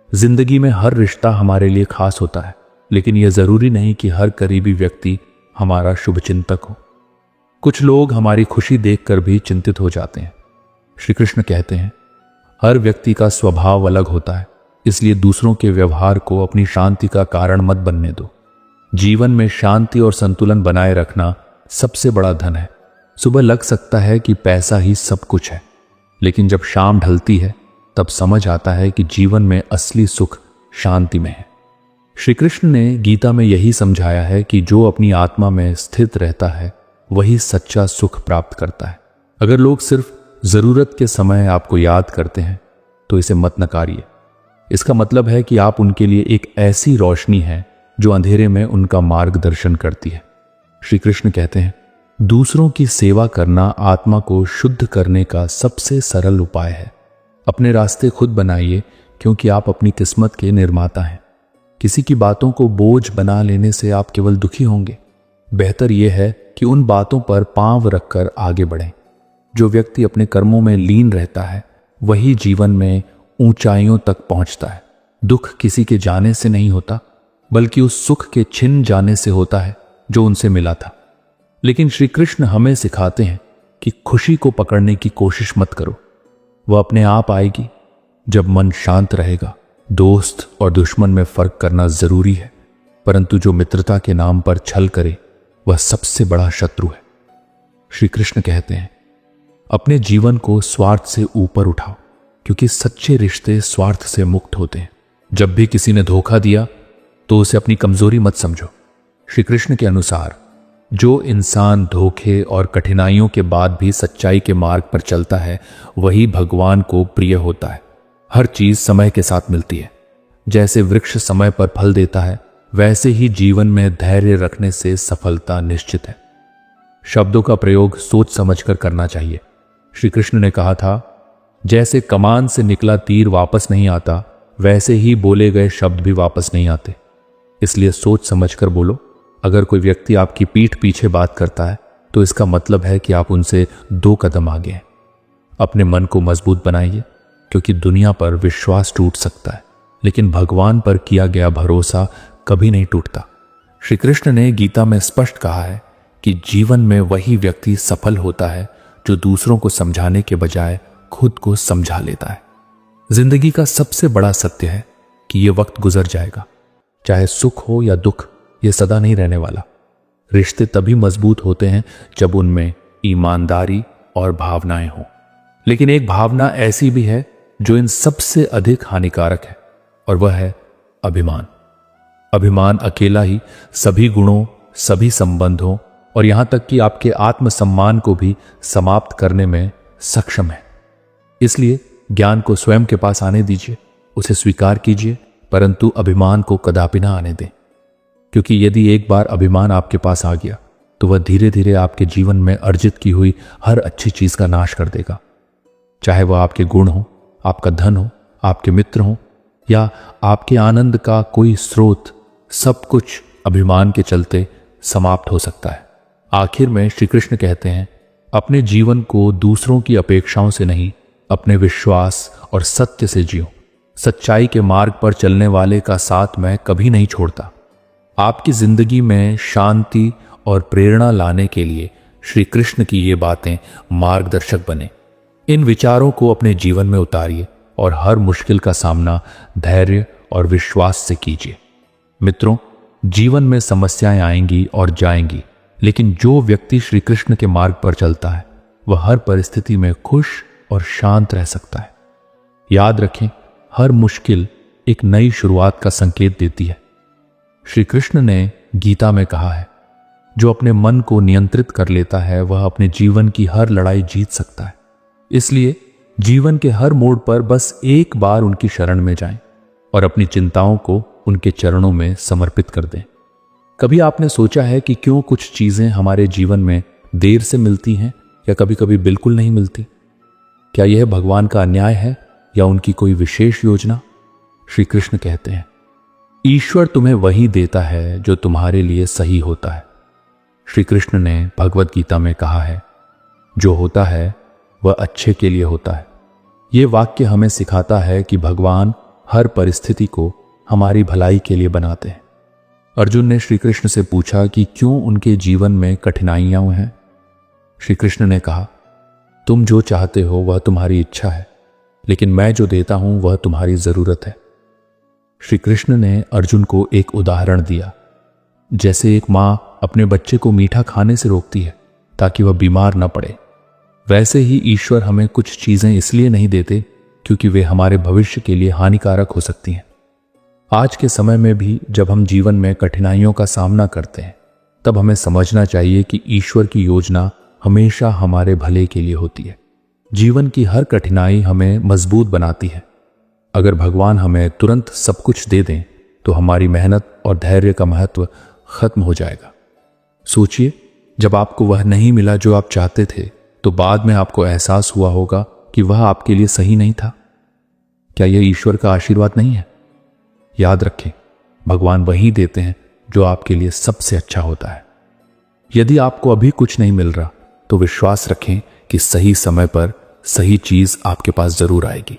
जिंदगी में हर रिश्ता हमारे लिए खास होता है, लेकिन यह जरूरी नहीं कि हर करीबी व्यक्ति हमारा शुभचिंतक हो। कुछ लोग हमारी खुशी देखकर भी चिंतित हो जाते हैं। श्री कृष्ण कहते हैं, हर व्यक्ति का स्वभाव अलग होता है, इसलिए दूसरों के व्यवहार को अपनी शांति का कारण मत बनने दो। जीवन में शांति और संतुलन बनाए रखना सबसे बड़ा धन है। सुबह लग सकता है कि पैसा ही सब कुछ है, लेकिन जब शाम ढलती है तब समझ आता है कि जीवन में असली सुख शांति में है। श्री कृष्ण ने गीता में यही समझाया है कि जो अपनी आत्मा में स्थित रहता है वही सच्चा सुख प्राप्त करता है। अगर लोग सिर्फ जरूरत के समय आपको याद करते हैं तो इसे मत नकारिए। इसका मतलब है कि आप उनके लिए एक ऐसी रोशनी है जो अंधेरे में उनका मार्गदर्शन करती है। श्री कृष्ण कहते हैं, दूसरों की सेवा करना आत्मा को शुद्ध करने का सबसे सरल उपाय है। अपने रास्ते खुद बनाइए, क्योंकि आप अपनी किस्मत के निर्माता हैं। किसी की बातों को बोझ बना लेने से आप केवल दुखी होंगे। बेहतर यह है कि उन बातों पर पांव रखकर आगे बढ़ें। जो व्यक्ति अपने कर्मों में लीन रहता है वही जीवन में ऊंचाइयों तक पहुंचता है। दुख किसी के जाने से नहीं होता, बल्कि उस सुख के छिन जाने से होता है जो उनसे मिला था। लेकिन श्री कृष्ण हमें सिखाते हैं कि खुशी को पकड़ने की कोशिश मत करो, वह अपने आप आएगी जब मन शांत रहेगा। दोस्त और दुश्मन में फर्क करना जरूरी है, परंतु जो मित्रता के नाम पर छल करे वह सबसे बड़ा शत्रु है। श्री कृष्ण कहते हैं, अपने जीवन को स्वार्थ से ऊपर उठाओ, क्योंकि सच्चे रिश्ते स्वार्थ से मुक्त होते हैं। जब भी किसी ने धोखा दिया तो उसे अपनी कमजोरी मत समझो। श्री कृष्ण के अनुसार जो इंसान धोखे और कठिनाइयों के बाद भी सच्चाई के मार्ग पर चलता है वही भगवान को प्रिय होता है। हर चीज समय के साथ मिलती है। जैसे वृक्ष समय पर फल देता है, वैसे ही जीवन में धैर्य रखने से सफलता निश्चित है। शब्दों का प्रयोग सोच समझकर करना चाहिए। श्री कृष्ण ने कहा था, जैसे कमान से निकला तीर वापस नहीं आता, वैसे ही बोले गए शब्द भी वापस नहीं आते। इसलिए सोच समझकर बोलो। अगर कोई व्यक्ति आपकी पीठ पीछे बात करता है तो इसका मतलब है कि आप उनसे 2 कदम आगे हैं। अपने मन को मजबूत बनाइए, क्योंकि दुनिया पर विश्वास टूट सकता है, लेकिन भगवान पर किया गया भरोसा कभी नहीं टूटता। श्री कृष्ण ने गीता में स्पष्ट कहा है कि जीवन में वही व्यक्ति सफल होता है जो दूसरों को समझाने के बजाय खुद को समझा लेता है। जिंदगी का सबसे बड़ा सत्य है कि यह वक्त गुजर जाएगा। चाहे सुख हो या दुख, यह सदा नहीं रहने वाला। रिश्ते तभी मजबूत होते हैं जब उनमें ईमानदारी और भावनाएं हों। लेकिन एक भावना ऐसी भी है जो इन सबसे अधिक हानिकारक है, और वह है अभिमान। अभिमान अकेला ही सभी गुणों, सभी संबंधों और यहां तक कि आपके आत्मसम्मान को भी समाप्त करने में सक्षम है। इसलिए ज्ञान को स्वयं के पास आने दीजिए, उसे स्वीकार कीजिए, परंतु अभिमान को कदापि ना आने दें, क्योंकि यदि एक बार अभिमान आपके पास आ गया तो वह धीरे धीरे आपके जीवन में अर्जित की हुई हर अच्छी चीज का नाश कर देगा। चाहे वह आपके गुण हो, आपका धन हो, आपके मित्र हो या आपके आनंद का कोई स्रोत, सब कुछ अभिमान के चलते समाप्त हो सकता है। आखिर में श्री कृष्ण कहते हैं, अपने जीवन को दूसरों की अपेक्षाओं से नहीं, अपने विश्वास और सत्य से जियो। सच्चाई के मार्ग पर चलने वाले का साथ मैं कभी नहीं छोड़ता। आपकी जिंदगी में शांति और प्रेरणा लाने के लिए श्री कृष्ण की ये बातें मार्गदर्शक बने। इन विचारों को अपने जीवन में उतारिए और हर मुश्किल का सामना धैर्य और विश्वास से कीजिए। मित्रों, जीवन में समस्याएं आएंगी और जाएंगी, लेकिन जो व्यक्ति श्री कृष्ण के मार्ग पर चलता है वह हर परिस्थिति में खुश और शांत रह सकता है। याद रखें, हर मुश्किल एक नई शुरुआत का संकेत देती है। श्री कृष्ण ने गीता में कहा है, जो अपने मन को नियंत्रित कर लेता है वह अपने जीवन की हर लड़ाई जीत सकता है। इसलिए जीवन के हर मोड़ पर बस एक बार उनकी शरण में जाएं और अपनी चिंताओं को उनके चरणों में समर्पित कर दें। कभी आपने सोचा है कि क्यों कुछ चीजें हमारे जीवन में देर से मिलती हैं या कभी कभी बिल्कुल नहीं मिलती? क्या यह भगवान का अन्याय है या उनकी कोई विशेष योजना? श्री कृष्ण कहते हैं, ईश्वर तुम्हें वही देता है जो तुम्हारे लिए सही होता है। श्री कृष्ण ने भगवत गीता में कहा है, जो होता है वह अच्छे के लिए होता है। ये वाक्य हमें सिखाता है कि भगवान हर परिस्थिति को हमारी भलाई के लिए बनाते हैं। अर्जुन ने श्री कृष्ण से पूछा कि क्यों उनके जीवन में कठिनाइयां हैं। श्री कृष्ण ने कहा, तुम जो चाहते हो वह तुम्हारी इच्छा है, लेकिन मैं जो देता हूं वह तुम्हारी जरूरत है। श्री कृष्ण ने अर्जुन को एक उदाहरण दिया। जैसे एक मां अपने बच्चे को मीठा खाने से रोकती है ताकि वह बीमार न पड़े, वैसे ही ईश्वर हमें कुछ चीजें इसलिए नहीं देते क्योंकि वे हमारे भविष्य के लिए हानिकारक हो सकती हैं। आज के समय में भी जब हम जीवन में कठिनाइयों का सामना करते हैं, तब हमें समझना चाहिए कि ईश्वर की योजना हमेशा हमारे भले के लिए होती है। जीवन की हर कठिनाई हमें मजबूत बनाती है। अगर भगवान हमें तुरंत सब कुछ दे दें तो हमारी मेहनत और धैर्य का महत्व खत्म हो जाएगा। सोचिए, जब आपको वह नहीं मिला जो आप चाहते थे, तो बाद में आपको एहसास हुआ होगा कि वह आपके लिए सही नहीं था। क्या यह ईश्वर का आशीर्वाद नहीं है? याद रखें, भगवान वही देते हैं जो आपके लिए सबसे अच्छा होता है। यदि आपको अभी कुछ नहीं मिल रहा तो विश्वास रखें कि सही समय पर सही चीज आपके पास जरूर आएगी।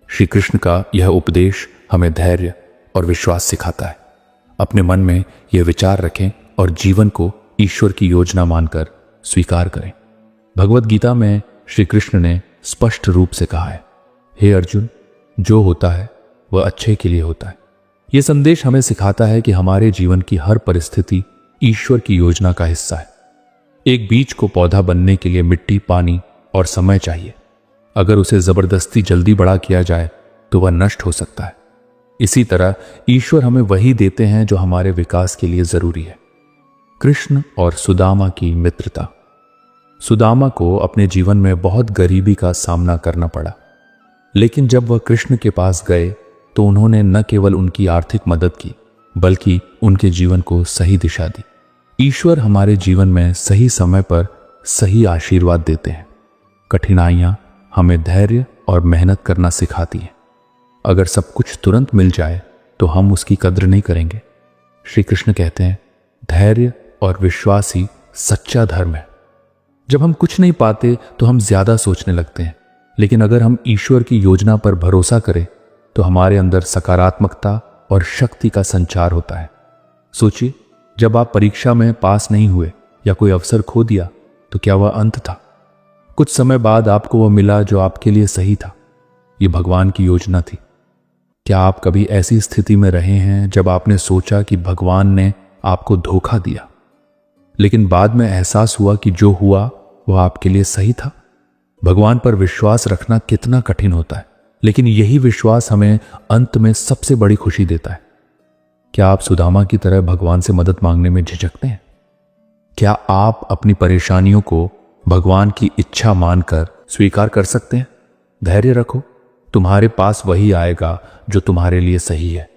श्री कृष्ण का यह उपदेश हमें धैर्य और विश्वास सिखाता है। अपने मन में यह विचार रखें और जीवन को ईश्वर की योजना मानकर स्वीकार करें। भगवत गीता में श्री कृष्ण ने स्पष्ट रूप से कहा है, हे अर्जुन, जो होता है वह अच्छे के लिए होता है। यह संदेश हमें सिखाता है कि हमारे जीवन की हर परिस्थिति ईश्वर की योजना का हिस्सा है। एक बीज को पौधा बनने के लिए मिट्टी, पानी और समय चाहिए। अगर उसे जबरदस्ती जल्दी बड़ा किया जाए तो वह नष्ट हो सकता है। इसी तरह ईश्वर हमें वही देते हैं जो हमारे विकास के लिए जरूरी है। कृष्ण और सुदामा की मित्रता। सुदामा को अपने जीवन में बहुत गरीबी का सामना करना पड़ा, लेकिन जब वह कृष्ण के पास गए तो उन्होंने न केवल उनकी आर्थिक मदद की, बल्कि उनके जीवन को सही दिशा दी। ईश्वर हमारे जीवन में सही समय पर सही आशीर्वाद देते हैं। कठिनाइयां हमें धैर्य और मेहनत करना सिखाती हैं। अगर सब कुछ तुरंत मिल जाए तो हम उसकी कद्र नहीं करेंगे। श्री कृष्ण कहते हैं, धैर्य और विश्वास ही सच्चा धर्म है। जब हम कुछ नहीं पाते तो हम ज्यादा सोचने लगते हैं, लेकिन अगर हम ईश्वर की योजना पर भरोसा करें तो हमारे अंदर सकारात्मकता और शक्ति का संचार होता है। सोचिए, जब आप परीक्षा में पास नहीं हुए या कोई अवसर खो दिया तो क्या वह अंत था? कुछ समय बाद आपको वह मिला जो आपके लिए सही था। यह भगवान की योजना थी। क्या आप कभी ऐसी स्थिति में रहे हैं जब आपने सोचा कि भगवान ने आपको धोखा दिया, लेकिन बाद में एहसास हुआ कि जो हुआ वह आपके लिए सही था? भगवान पर विश्वास रखना कितना कठिन होता है, लेकिन यही विश्वास हमें अंत में सबसे बड़ी खुशी देता है। क्या आप सुदामा की तरह भगवान से मदद मांगने में झिझकते हैं? क्या आप अपनी परेशानियों को भगवान की इच्छा मानकर स्वीकार कर सकते हैं? धैर्य रखो, तुम्हारे पास वही आएगा जो तुम्हारे लिए सही है।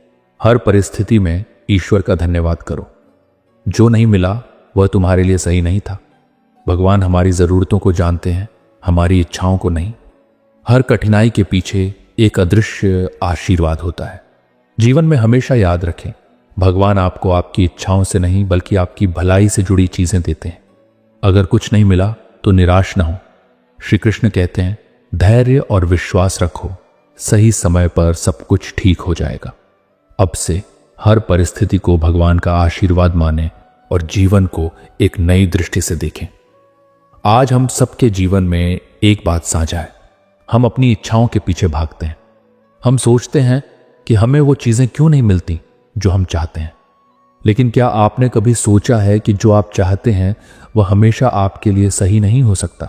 हर परिस्थिति में ईश्वर का धन्यवाद करो। जो नहीं मिला वह तुम्हारे लिए सही नहीं था। भगवान हमारी ज़रूरतों को जानते हैं, हमारी इच्छाओं को नहीं। हर कठिनाई के पीछे एक अदृश्य आशीर्वाद होता है। जीवन में हमेशा याद रखें, भगवान आपको आपकी इच्छाओं से नहीं बल्कि आपकी भलाई से जुड़ी चीजें देते हैं। अगर कुछ नहीं मिला तो निराश ना हो। श्री कृष्ण कहते हैं, धैर्य और विश्वास रखो, सही समय पर सब कुछ ठीक हो जाएगा। अब से हर परिस्थिति को भगवान का आशीर्वाद मानें और जीवन को एक नई दृष्टि से देखें। आज हम सबके जीवन में एक बात साझा है, हम अपनी इच्छाओं के पीछे भागते हैं। हम सोचते हैं कि हमें वो चीजें क्यों नहीं मिलती जो हम चाहते हैं। लेकिन क्या आपने कभी सोचा है कि जो आप चाहते हैं वह हमेशा आपके लिए सही नहीं हो सकता?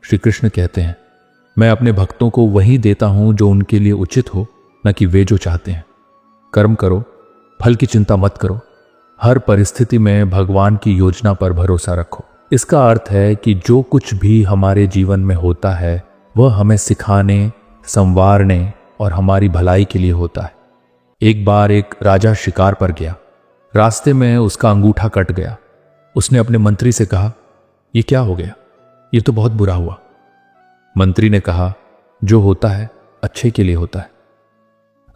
श्री कृष्ण कहते हैं, मैं अपने भक्तों को वही देता हूं जो उनके लिए उचित हो, न कि वे जो चाहते हैं। कर्म करो, फल की चिंता मत करो। हर परिस्थिति में भगवान की योजना पर भरोसा रखो। इसका अर्थ है कि जो कुछ भी हमारे जीवन में होता है वह हमें सिखाने, संवारने और हमारी भलाई के लिए होता है। एक बार एक राजा शिकार पर गया। रास्ते में उसका अंगूठा कट गया। उसने अपने मंत्री से कहा, यह क्या हो गया? यह तो बहुत बुरा हुआ। मंत्री ने कहा, जो होता है अच्छे के लिए होता है।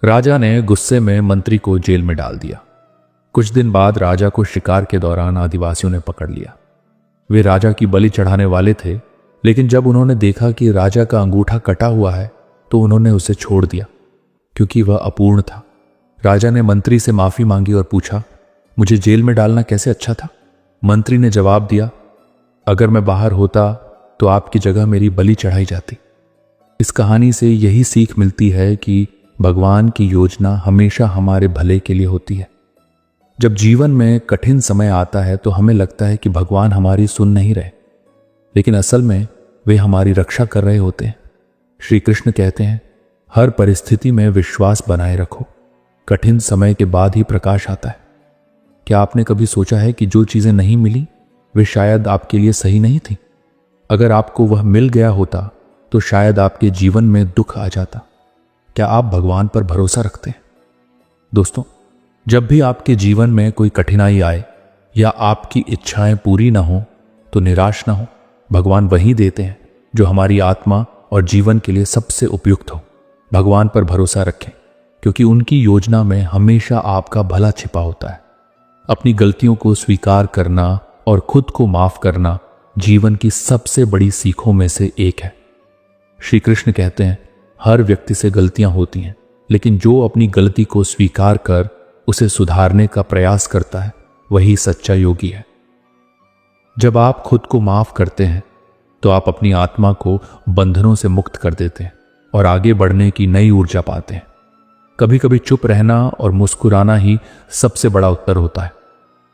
राजा ने गुस्से में मंत्री को जेल में डाल दिया। कुछ दिन बाद राजा को शिकार के दौरान आदिवासियों ने पकड़ लिया। वे राजा की बलि चढ़ाने वाले थे, लेकिन जब उन्होंने देखा कि राजा का अंगूठा कटा हुआ है तो उन्होंने उसे छोड़ दिया, क्योंकि वह अपूर्ण था। राजा ने मंत्री से माफी मांगी और पूछा, मुझे जेल में डालना कैसे अच्छा था? मंत्री ने जवाब दिया, अगर मैं बाहर होता तो आपकी जगह मेरी बलि चढ़ाई जाती। इस कहानी से यही सीख मिलती है कि भगवान की योजना हमेशा हमारे भले के लिए होती है। जब जीवन में कठिन समय आता है तो हमें लगता है कि भगवान हमारी सुन नहीं रहे, लेकिन असल में वे हमारी रक्षा कर रहे होते हैं। श्री कृष्ण कहते हैं, हर परिस्थिति में विश्वास बनाए रखो, कठिन समय के बाद ही प्रकाश आता है। क्या आपने कभी सोचा है कि जो चीजें नहीं मिली वे शायद आपके लिए सही नहीं थी? अगर आपको वह मिल गया होता तो शायद आपके जीवन में दुख आ जाता। क्या आप भगवान पर भरोसा रखते हैं? दोस्तों, जब भी आपके जीवन में कोई कठिनाई आए या आपकी इच्छाएं पूरी ना हो तो निराश ना हो। भगवान वही देते हैं जो हमारी आत्मा और जीवन के लिए सबसे उपयुक्त हो। भगवान पर भरोसा रखें, क्योंकि उनकी योजना में हमेशा आपका भला छिपा होता है। अपनी गलतियों को स्वीकार करना और खुद को माफ करना जीवन की सबसे बड़ी सीखों में से एक है। श्री कृष्ण कहते हैं, हर व्यक्ति से गलतियां होती हैं, लेकिन जो अपनी गलती को स्वीकार कर उसे सुधारने का प्रयास करता है वही सच्चा योगी है। जब आप खुद को माफ करते हैं तो आप अपनी आत्मा को बंधनों से मुक्त कर देते हैं और आगे बढ़ने की नई ऊर्जा पाते हैं। कभी कभी चुप रहना और मुस्कुराना ही सबसे बड़ा उत्तर होता है।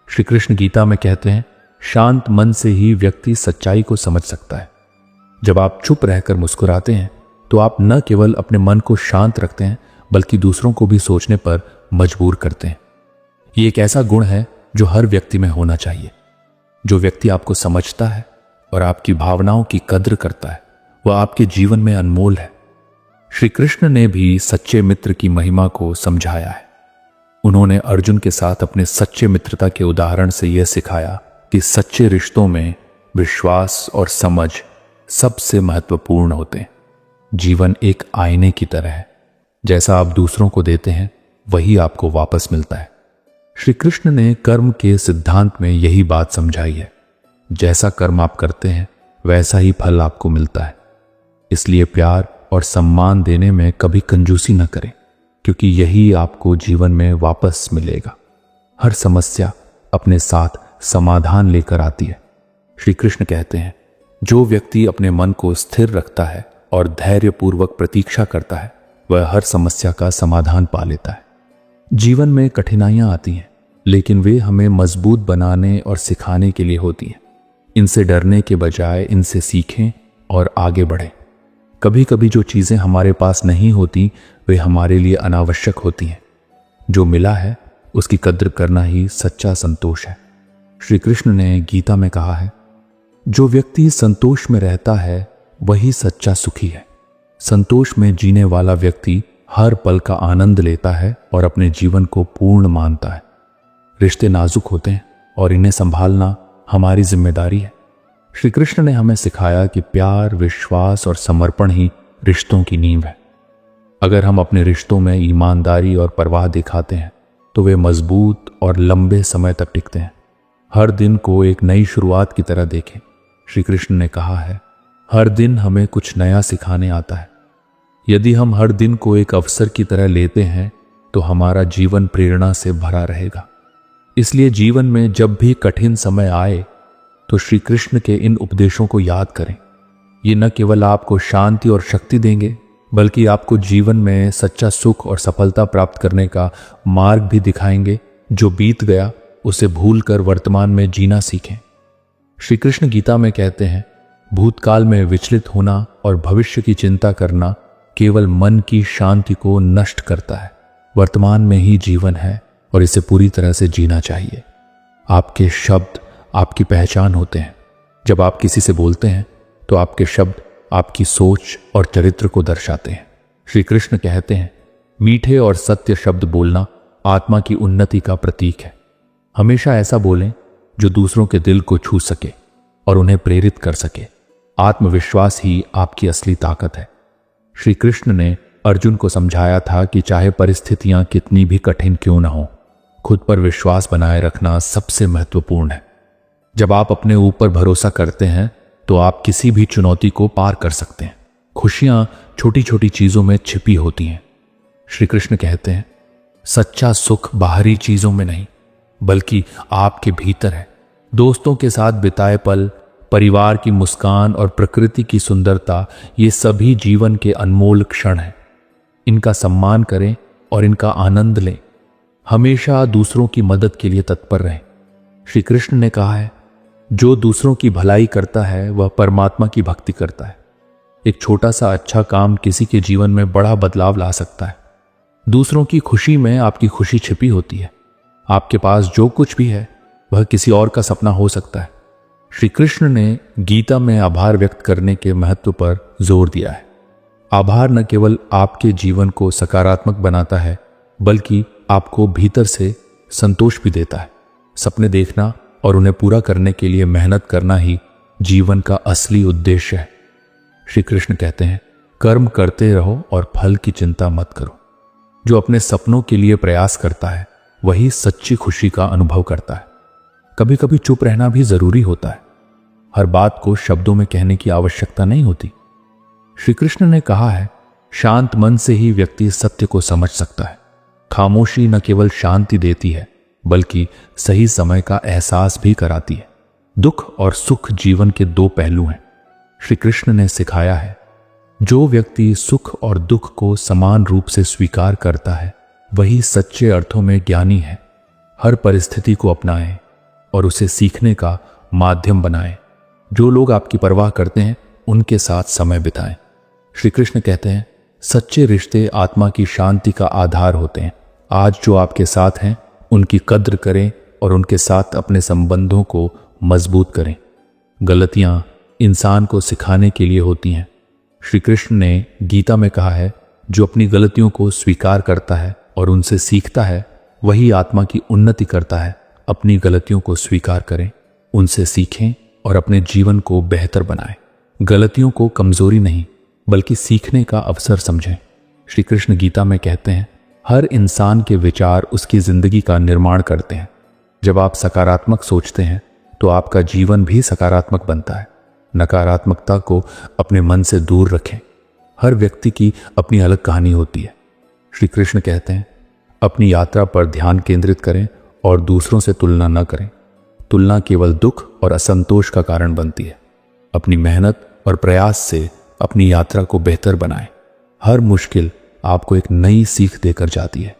श्री कृष्ण गीता में कहते हैं, शांत मन से ही व्यक्ति सच्चाई को समझ सकता है। जब आप चुप रहकर मुस्कुराते हैं तो आप न केवल अपने मन को शांत रखते हैं बल्कि दूसरों को भी सोचने पर मजबूर करते हैं। ये एक ऐसा गुण है जो हर व्यक्ति में होना चाहिए। जो व्यक्ति आपको समझता है और आपकी भावनाओं की कद्र करता है वह आपके जीवन में अनमोल है। श्री कृष्ण ने भी सच्चे मित्र की महिमा को समझाया है। उन्होंने अर्जुन के साथ अपने सच्चे मित्रता के उदाहरण से यह सिखाया कि सच्चे रिश्तों में विश्वास और समझ सबसे महत्वपूर्ण होते हैं। जीवन एक आईने की तरह है, जैसा आप दूसरों को देते हैं वही आपको वापस मिलता है। श्री कृष्ण ने कर्म के सिद्धांत में यही बात समझाई है। जैसा कर्म आप करते हैं वैसा ही फल आपको मिलता है। इसलिए प्यार और सम्मान देने में कभी कंजूसी न करें, क्योंकि यही आपको जीवन में वापस मिलेगा। हर समस्या अपने साथ समाधान लेकर आती है। श्री कृष्ण कहते हैं, जो व्यक्ति अपने मन को स्थिर रखता है और धैर्यपूर्वक प्रतीक्षा करता है वह हर समस्या का समाधान पा लेता है। जीवन में कठिनाइयां आती हैं, लेकिन वे हमें मजबूत बनाने और सिखाने के लिए होती हैं। इनसे डरने के बजाय इनसे सीखें और आगे बढ़ें। कभी कभी जो चीजें हमारे पास नहीं होती वे हमारे लिए अनावश्यक होती हैं। जो मिला है उसकी कद्र करना ही सच्चा संतोष है। श्री कृष्ण ने गीता में कहा है, जो व्यक्ति संतोष में रहता है वही सच्चा सुखी है। संतोष में जीने वाला व्यक्ति हर पल का आनंद लेता है और अपने जीवन को पूर्ण मानता है। रिश्ते नाजुक होते हैं और इन्हें संभालना हमारी जिम्मेदारी है। श्री कृष्ण ने हमें सिखाया कि प्यार, विश्वास और समर्पण ही रिश्तों की नींव है। अगर हम अपने रिश्तों में ईमानदारी और परवाह दिखाते हैं तो वे मजबूत और लंबे समय तक टिकते हैं। हर दिन को एक नई शुरुआत की तरह देखें। श्री कृष्ण ने कहा है, हर दिन हमें कुछ नया सिखाने आता है। यदि हम हर दिन को एक अवसर की तरह लेते हैं तो हमारा जीवन प्रेरणा से भरा रहेगा। इसलिए जीवन में जब भी कठिन समय आए तो श्री कृष्ण के इन उपदेशों को याद करें। ये न केवल आपको शांति और शक्ति देंगे बल्कि आपको जीवन में सच्चा सुख और सफलता प्राप्त करने का मार्ग भी दिखाएंगे। जो बीत गया उसे भूलकर वर्तमान में जीना सीखें। श्री कृष्ण गीता में कहते हैं, भूतकाल में विचलित होना और भविष्य की चिंता करना केवल मन की शांति को नष्ट करता है। वर्तमान में ही जीवन है और इसे पूरी तरह से जीना चाहिए। आपके शब्द आपकी पहचान होते हैं। जब आप किसी से बोलते हैं तो आपके शब्द आपकी सोच और चरित्र को दर्शाते हैं। श्री कृष्ण कहते हैं, मीठे और सत्य शब्द बोलना आत्मा की उन्नति का प्रतीक है। हमेशा ऐसा बोलें जो दूसरों के दिल को छू सके और उन्हें प्रेरित कर सके। आत्मविश्वास ही आपकी असली ताकत है। श्री कृष्ण ने अर्जुन को समझाया था कि चाहे परिस्थितियां कितनी भी कठिन क्यों न हो, खुद पर विश्वास बनाए रखना सबसे महत्वपूर्ण है। जब आप अपने ऊपर भरोसा करते हैं तो आप किसी भी चुनौती को पार कर सकते हैं। खुशियां छोटी छोटी चीजों में छिपी होती हैं। श्री कृष्ण कहते हैं, सच्चा सुख बाहरी चीजों में नहीं बल्कि आपके भीतर है। दोस्तों के साथ बिताए पल, परिवार की मुस्कान और प्रकृति की सुंदरता, ये सभी जीवन के अनमोल क्षण हैं। इनका सम्मान करें और इनका आनंद लें। हमेशा दूसरों की मदद के लिए तत्पर रहें। श्री कृष्ण ने कहा है, जो दूसरों की भलाई करता है वह परमात्मा की भक्ति करता है। एक छोटा सा अच्छा काम किसी के जीवन में बड़ा बदलाव ला सकता है। दूसरों की खुशी में आपकी खुशी छिपी होती है। आपके पास जो कुछ भी है वह किसी और का सपना हो सकता है। श्री कृष्ण ने गीता में आभार व्यक्त करने के महत्व पर जोर दिया है। आभार न केवल आपके जीवन को सकारात्मक बनाता है बल्कि आपको भीतर से संतोष भी देता है। सपने देखना और उन्हें पूरा करने के लिए मेहनत करना ही जीवन का असली उद्देश्य है। श्री कृष्ण कहते हैं, कर्म करते रहो और फल की चिंता मत करो। जो अपने सपनों के लिए प्रयास करता है वही सच्ची खुशी का अनुभव करता है। कभी कभी चुप रहना भी जरूरी होता है। हर बात को शब्दों में कहने की आवश्यकता नहीं होती। श्री कृष्ण ने कहा है, शांत मन से ही व्यक्ति सत्य को समझ सकता है। खामोशी न केवल शांति देती है बल्कि सही समय का एहसास भी कराती है। दुख और सुख जीवन के दो पहलू हैं। श्री कृष्ण ने सिखाया है, जो व्यक्ति सुख और दुख को समान रूप से स्वीकार करता है वही सच्चे अर्थों में ज्ञानी है। हर परिस्थिति को अपनाएं और उसे सीखने का माध्यम बनाएं। जो लोग आपकी परवाह करते हैं उनके साथ समय बिताएं। श्री कृष्ण कहते हैं, सच्चे रिश्ते आत्मा की शांति का आधार होते हैं। आज जो आपके साथ हैं उनकी कद्र करें और उनके साथ अपने संबंधों को मजबूत करें। गलतियां इंसान को सिखाने के लिए होती हैं। श्री कृष्ण ने गीता में कहा है, जो अपनी गलतियों को स्वीकार करता है और उनसे सीखता है वही आत्मा की उन्नति करता है। अपनी गलतियों को स्वीकार करें, उनसे सीखें और अपने जीवन को बेहतर बनाएं। गलतियों को कमजोरी नहीं बल्कि सीखने का अवसर समझें। श्री कृष्ण गीता में कहते हैं, हर इंसान के विचार उसकी जिंदगी का निर्माण करते हैं। जब आप सकारात्मक सोचते हैं तो आपका जीवन भी सकारात्मक बनता है। नकारात्मकता को अपने मन से दूर रखें। हर व्यक्ति की अपनी अलग कहानी होती है। श्री कृष्ण कहते हैं, अपनी यात्रा पर ध्यान केंद्रित करें और दूसरों से तुलना न करें। तुलना केवल दुख और असंतोष का कारण बनती है। अपनी मेहनत और प्रयास से अपनी यात्रा को बेहतर बनाएं। हर मुश्किल आपको एक नई सीख देकर जाती है।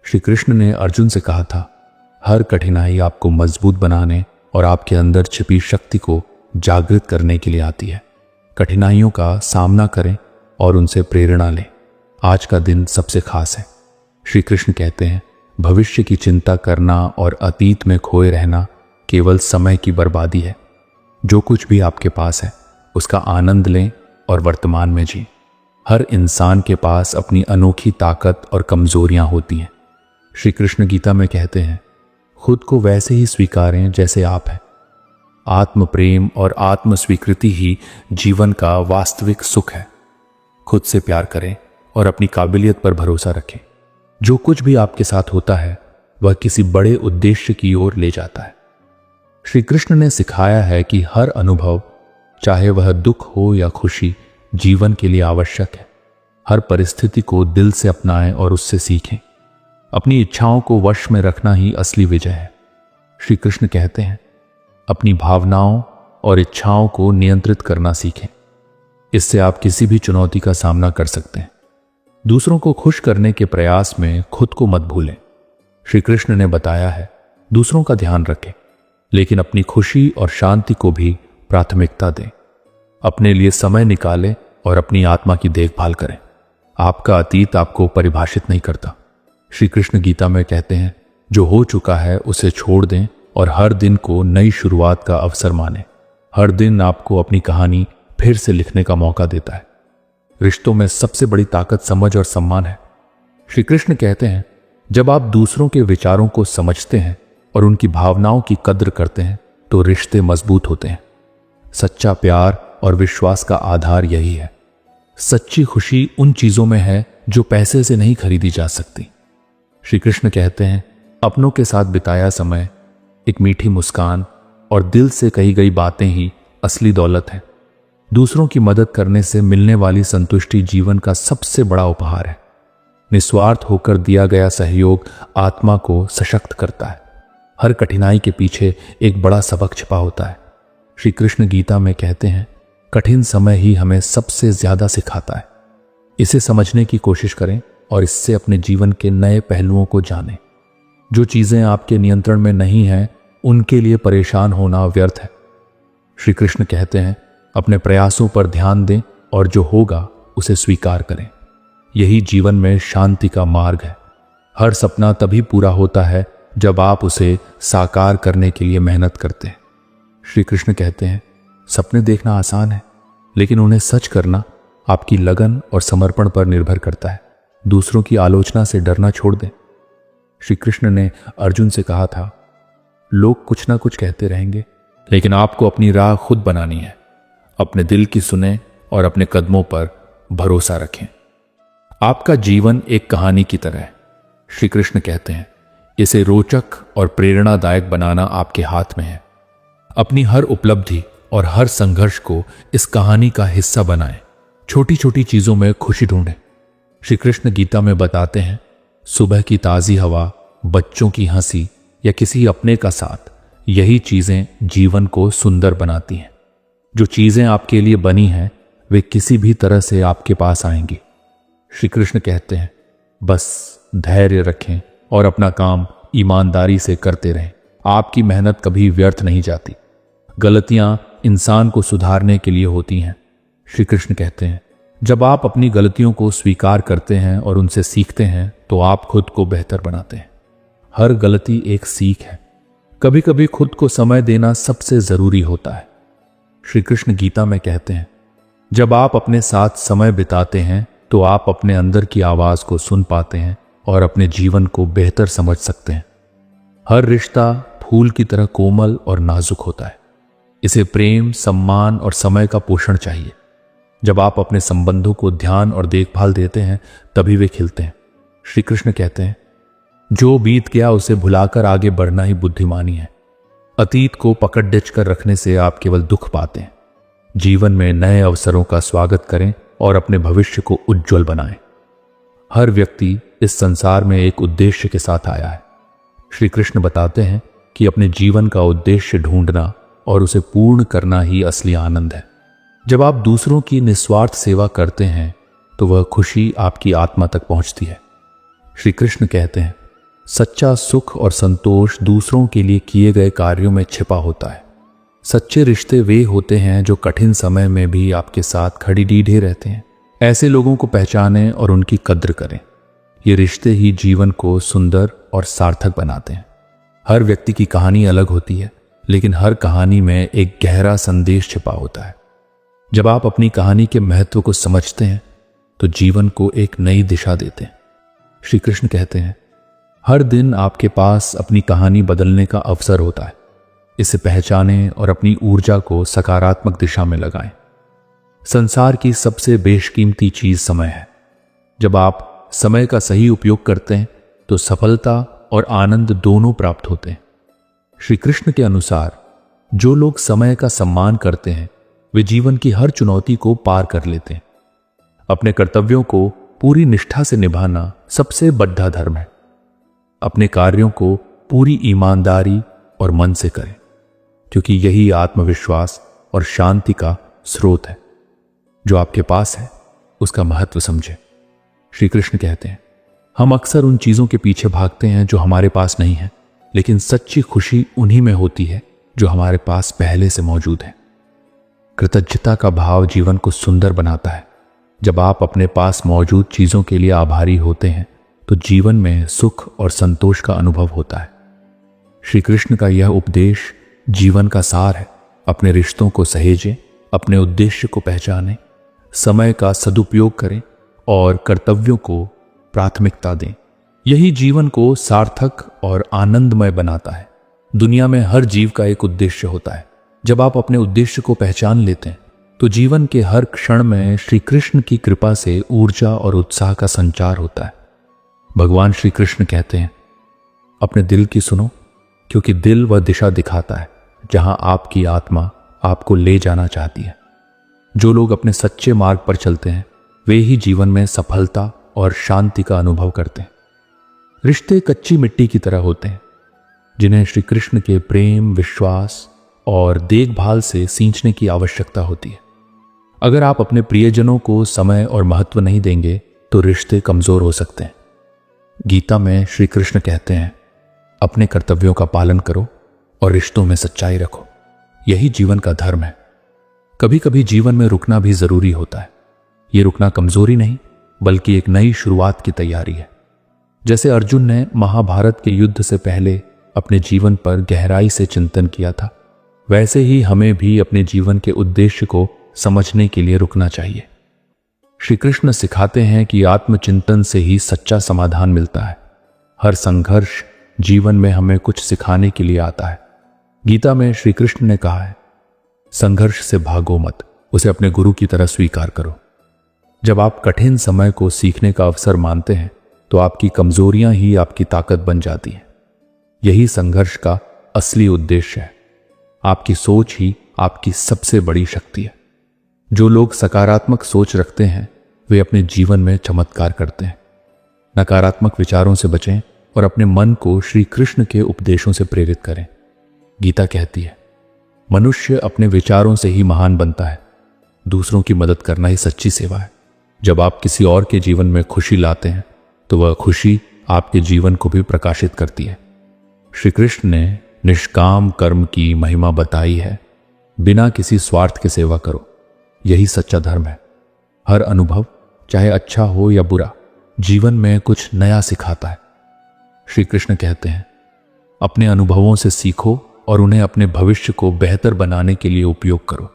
श्री कृष्ण ने अर्जुन से कहा था, हर कठिनाई आपको मजबूत बनाने और आपके अंदर छिपी शक्ति को जागृत करने के लिए आती है। कठिनाइयों का सामना करें और उनसे प्रेरणा लें। आज का दिन सबसे खास है। श्री कृष्ण कहते हैं, भविष्य की चिंता करना और अतीत में खोए रहना केवल समय की बर्बादी है। जो कुछ भी आपके पास है उसका आनंद लें और वर्तमान में जिएं। हर इंसान के पास अपनी अनोखी ताकत और कमजोरियां होती हैं। श्री कृष्ण गीता में कहते हैं, खुद को वैसे ही स्वीकारें जैसे आप हैं। आत्म प्रेम और आत्म स्वीकृति ही जीवन का वास्तविक सुख है। खुद से प्यार करें और अपनी काबिलियत पर भरोसा रखें। जो कुछ भी आपके साथ होता है वह किसी बड़े उद्देश्य की ओर ले जाता है। श्री कृष्ण ने सिखाया है कि हर अनुभव, चाहे वह दुख हो या खुशी, जीवन के लिए आवश्यक है। हर परिस्थिति को दिल से अपनाएं और उससे सीखें। अपनी इच्छाओं को वश में रखना ही असली विजय है। श्री कृष्ण कहते हैं, अपनी भावनाओं और इच्छाओं को नियंत्रित करना सीखें। इससे आप किसी भी चुनौती का सामना कर सकते हैं। दूसरों को खुश करने के प्रयास में खुद को मत भूलें। श्री कृष्ण ने बताया है, दूसरों का ध्यान रखें, लेकिन अपनी खुशी और शांति को भी प्राथमिकता दें। अपने लिए समय निकालें और अपनी आत्मा की देखभाल करें। आपका अतीत आपको परिभाषित नहीं करता। श्री कृष्ण गीता में कहते हैं, जो हो चुका है उसे छोड़ दें और हर दिन को नई शुरुआत का अवसर मानें। हर दिन आपको अपनी कहानी फिर से लिखने का मौका देता है। रिश्तों में सबसे बड़ी ताकत समझ और सम्मान है। श्री कृष्ण कहते हैं, जब आप दूसरों के विचारों को समझते हैं और उनकी भावनाओं की कद्र करते हैं तो रिश्ते मजबूत होते हैं। सच्चा प्यार और विश्वास का आधार यही है। सच्ची खुशी उन चीजों में है जो पैसे से नहीं खरीदी जा सकती। श्री कृष्ण कहते हैं, अपनों के साथ बिताया समय, एक मीठी मुस्कान और दिल से कही गई बातें ही असली दौलत है। दूसरों की मदद करने से मिलने वाली संतुष्टि जीवन का सबसे बड़ा उपहार है। निस्वार्थ होकर दिया गया सहयोग आत्मा को सशक्त करता है। हर कठिनाई के पीछे एक बड़ा सबक छिपा होता है। श्री कृष्ण गीता में कहते हैं, कठिन समय ही हमें सबसे ज्यादा सिखाता है। इसे समझने की कोशिश करें और इससे अपने जीवन के नए पहलुओं को जानें। जो चीजें आपके नियंत्रण में नहीं हैं, उनके लिए परेशान होना व्यर्थ है। श्री कृष्ण कहते हैं, अपने प्रयासों पर ध्यान दें और जो होगा उसे स्वीकार करें। यही जीवन में शांति का मार्ग है। हर सपना तभी पूरा होता है जब आप उसे साकार करने के लिए मेहनत करते हैं। श्री कृष्ण कहते हैं, सपने देखना आसान है, लेकिन उन्हें सच करना आपकी लगन और समर्पण पर निर्भर करता है। दूसरों की आलोचना से डरना छोड़ दें। श्री कृष्ण ने अर्जुन से कहा था, लोग कुछ ना कुछ कहते रहेंगे, लेकिन आपको अपनी राह खुद बनानी है। अपने दिल की सुने और अपने कदमों पर भरोसा रखें। आपका जीवन एक कहानी की तरह है। श्री कृष्ण कहते हैं, इसे रोचक और प्रेरणादायक बनाना आपके हाथ में है। अपनी हर उपलब्धि और हर संघर्ष को इस कहानी का हिस्सा बनाएं। छोटी छोटी चीजों में खुशी ढूंढें। श्री कृष्ण गीता में बताते हैं, सुबह की ताजी हवा, बच्चों की हंसी या किसी अपने का साथ, यही चीजें जीवन को सुंदर बनाती हैं। जो चीजें आपके लिए बनी हैं वे किसी भी तरह से आपके पास आएंगी। श्री कृष्ण कहते हैं, बस धैर्य रखें और अपना काम ईमानदारी से करते रहें। आपकी मेहनत कभी व्यर्थ नहीं जाती। गलतियां इंसान को सुधारने के लिए होती हैं। श्री कृष्ण कहते हैं, जब आप अपनी गलतियों को स्वीकार करते हैं और उनसे सीखते हैं तो आप खुद को बेहतर बनाते हैं। हर गलती एक सीख है। कभी कभी खुद को समय देना सबसे जरूरी होता है। श्री कृष्ण गीता में कहते हैं, जब आप अपने साथ समय बिताते हैं तो आप अपने अंदर की आवाज को सुन पाते हैं और अपने जीवन को बेहतर समझ सकते हैं। हर रिश्ता फूल की तरह कोमल और नाजुक होता है। इसे प्रेम, सम्मान और समय का पोषण चाहिए। जब आप अपने संबंधों को ध्यान और देखभाल देते हैं तभी वे खिलते हैं। श्री कृष्ण कहते हैं, जो बीत गया उसे भुलाकर आगे बढ़ना ही बुद्धिमानी है। अतीत को पकड़ डिच कर रखने से आप केवल दुख पाते हैं। जीवन में नए अवसरों का स्वागत करें और अपने भविष्य को उज्जवल बनाएं। हर व्यक्ति इस संसार में एक उद्देश्य के साथ आया है। श्री कृष्ण बताते हैं कि अपने जीवन का उद्देश्य ढूंढना और उसे पूर्ण करना ही असली आनंद है। जब आप दूसरों की निस्वार्थ सेवा करते हैं तो वह खुशी आपकी आत्मा तक पहुंचती है। श्री कृष्ण कहते हैं, सच्चा सुख और संतोष दूसरों के लिए किए गए कार्यों में छिपा होता है। सच्चे रिश्ते वे होते हैं जो कठिन समय में भी आपके साथ खड़ी डीढे रहते हैं। ऐसे लोगों को पहचानें और उनकी कद्र करें। ये रिश्ते ही जीवन को सुंदर और सार्थक बनाते हैं। हर व्यक्ति की कहानी अलग होती है, लेकिन हर कहानी में एक गहरा संदेश छिपा होता है। जब आप अपनी कहानी के महत्व को समझते हैं तो जीवन को एक नई दिशा देते हैं। श्री कृष्ण कहते हैं, हर दिन आपके पास अपनी कहानी बदलने का अवसर होता है। इसे पहचानें और अपनी ऊर्जा को सकारात्मक दिशा में लगाएं। संसार की सबसे बेशकीमती चीज समय है। जब आप समय का सही उपयोग करते हैं तो सफलता और आनंद दोनों प्राप्त होते हैं। श्री कृष्ण के अनुसार जो लोग समय का सम्मान करते हैं वे जीवन की हर चुनौती को पार कर लेते हैं। अपने कर्तव्यों को पूरी निष्ठा से निभाना सबसे बड़ा धर्म है। अपने कार्यों को पूरी ईमानदारी और मन से करें, क्योंकि यही आत्मविश्वास और शांति का स्रोत है। जो आपके पास है उसका महत्व समझें। श्री कृष्ण कहते हैं, हम अक्सर उन चीजों के पीछे भागते हैं जो हमारे पास नहीं है, लेकिन सच्ची खुशी उन्हीं में होती है जो हमारे पास पहले से मौजूद है। कृतज्ञता का भाव जीवन को सुंदर बनाता है। जब आप अपने पास मौजूद चीजों के लिए आभारी होते हैं तो जीवन में सुख और संतोष का अनुभव होता है। श्री कृष्ण का यह उपदेश जीवन का सार है। अपने रिश्तों को सहेजें, अपने उद्देश्य को पहचानें, समय का सदुपयोग करें और कर्तव्यों को प्राथमिकता दें। यही जीवन को सार्थक और आनंदमय बनाता है। दुनिया में हर जीव का एक उद्देश्य होता है। जब आप अपने उद्देश्य को पहचान लेते हैं तो जीवन के हर क्षण में श्री कृष्ण की कृपा से ऊर्जा और उत्साह का संचार होता है। भगवान श्री कृष्ण कहते हैं, अपने दिल की सुनो, क्योंकि दिल वह दिशा दिखाता है जहां आपकी आत्मा आपको ले जाना चाहती है। जो लोग अपने सच्चे मार्ग पर चलते हैं वे ही जीवन में सफलता और शांति का अनुभव करते हैं। रिश्ते कच्ची मिट्टी की तरह होते हैं जिन्हें श्री कृष्ण के प्रेम, विश्वास और देखभाल से सींचने की आवश्यकता होती है। अगर आप अपने प्रियजनों को समय और महत्व नहीं देंगे तो रिश्ते कमजोर हो सकते हैं। गीता में श्री कृष्ण कहते हैं, अपने कर्तव्यों का पालन करो और रिश्तों में सच्चाई रखो। यही जीवन का धर्म है। कभी कभी जीवन में रुकना भी जरूरी होता है। यह रुकना कमजोरी नहीं बल्कि एक नई शुरुआत की तैयारी है। जैसे अर्जुन ने महाभारत के युद्ध से पहले अपने जीवन पर गहराई से चिंतन किया था, वैसे ही हमें भी अपने जीवन के उद्देश्य को समझने के लिए रुकना चाहिए। श्री कृष्ण सिखाते हैं कि आत्मचिंतन से ही सच्चा समाधान मिलता है। हर संघर्ष जीवन में हमें कुछ सिखाने के लिए आता है। गीता में श्री कृष्ण ने कहा है, संघर्ष से भागो मत, उसे अपने गुरु की तरह स्वीकार करो। जब आप कठिन समय को सीखने का अवसर मानते हैं तो आपकी कमजोरियां ही आपकी ताकत बन जाती हैं। यही संघर्ष का असली उद्देश्य है। आपकी सोच ही आपकी सबसे बड़ी शक्ति है। जो लोग सकारात्मक सोच रखते हैं वे अपने जीवन में चमत्कार करते हैं। नकारात्मक विचारों से बचें और अपने मन को श्री कृष्ण के उपदेशों से प्रेरित करें। गीता कहती है, मनुष्य अपने विचारों से ही महान बनता है। दूसरों की मदद करना ही सच्ची सेवा है। जब आप किसी और के जीवन में खुशी लाते हैं तो वह खुशी आपके जीवन को भी प्रकाशित करती है। श्री कृष्ण ने निष्काम कर्म की महिमा बताई है। बिना किसी स्वार्थ के सेवा करो, यही सच्चा धर्म है। हर अनुभव, चाहे अच्छा हो या बुरा, जीवन में कुछ नया सिखाता है। श्री कृष्ण कहते हैं, अपने अनुभवों से सीखो और उन्हें अपने भविष्य को बेहतर बनाने के लिए उपयोग करो।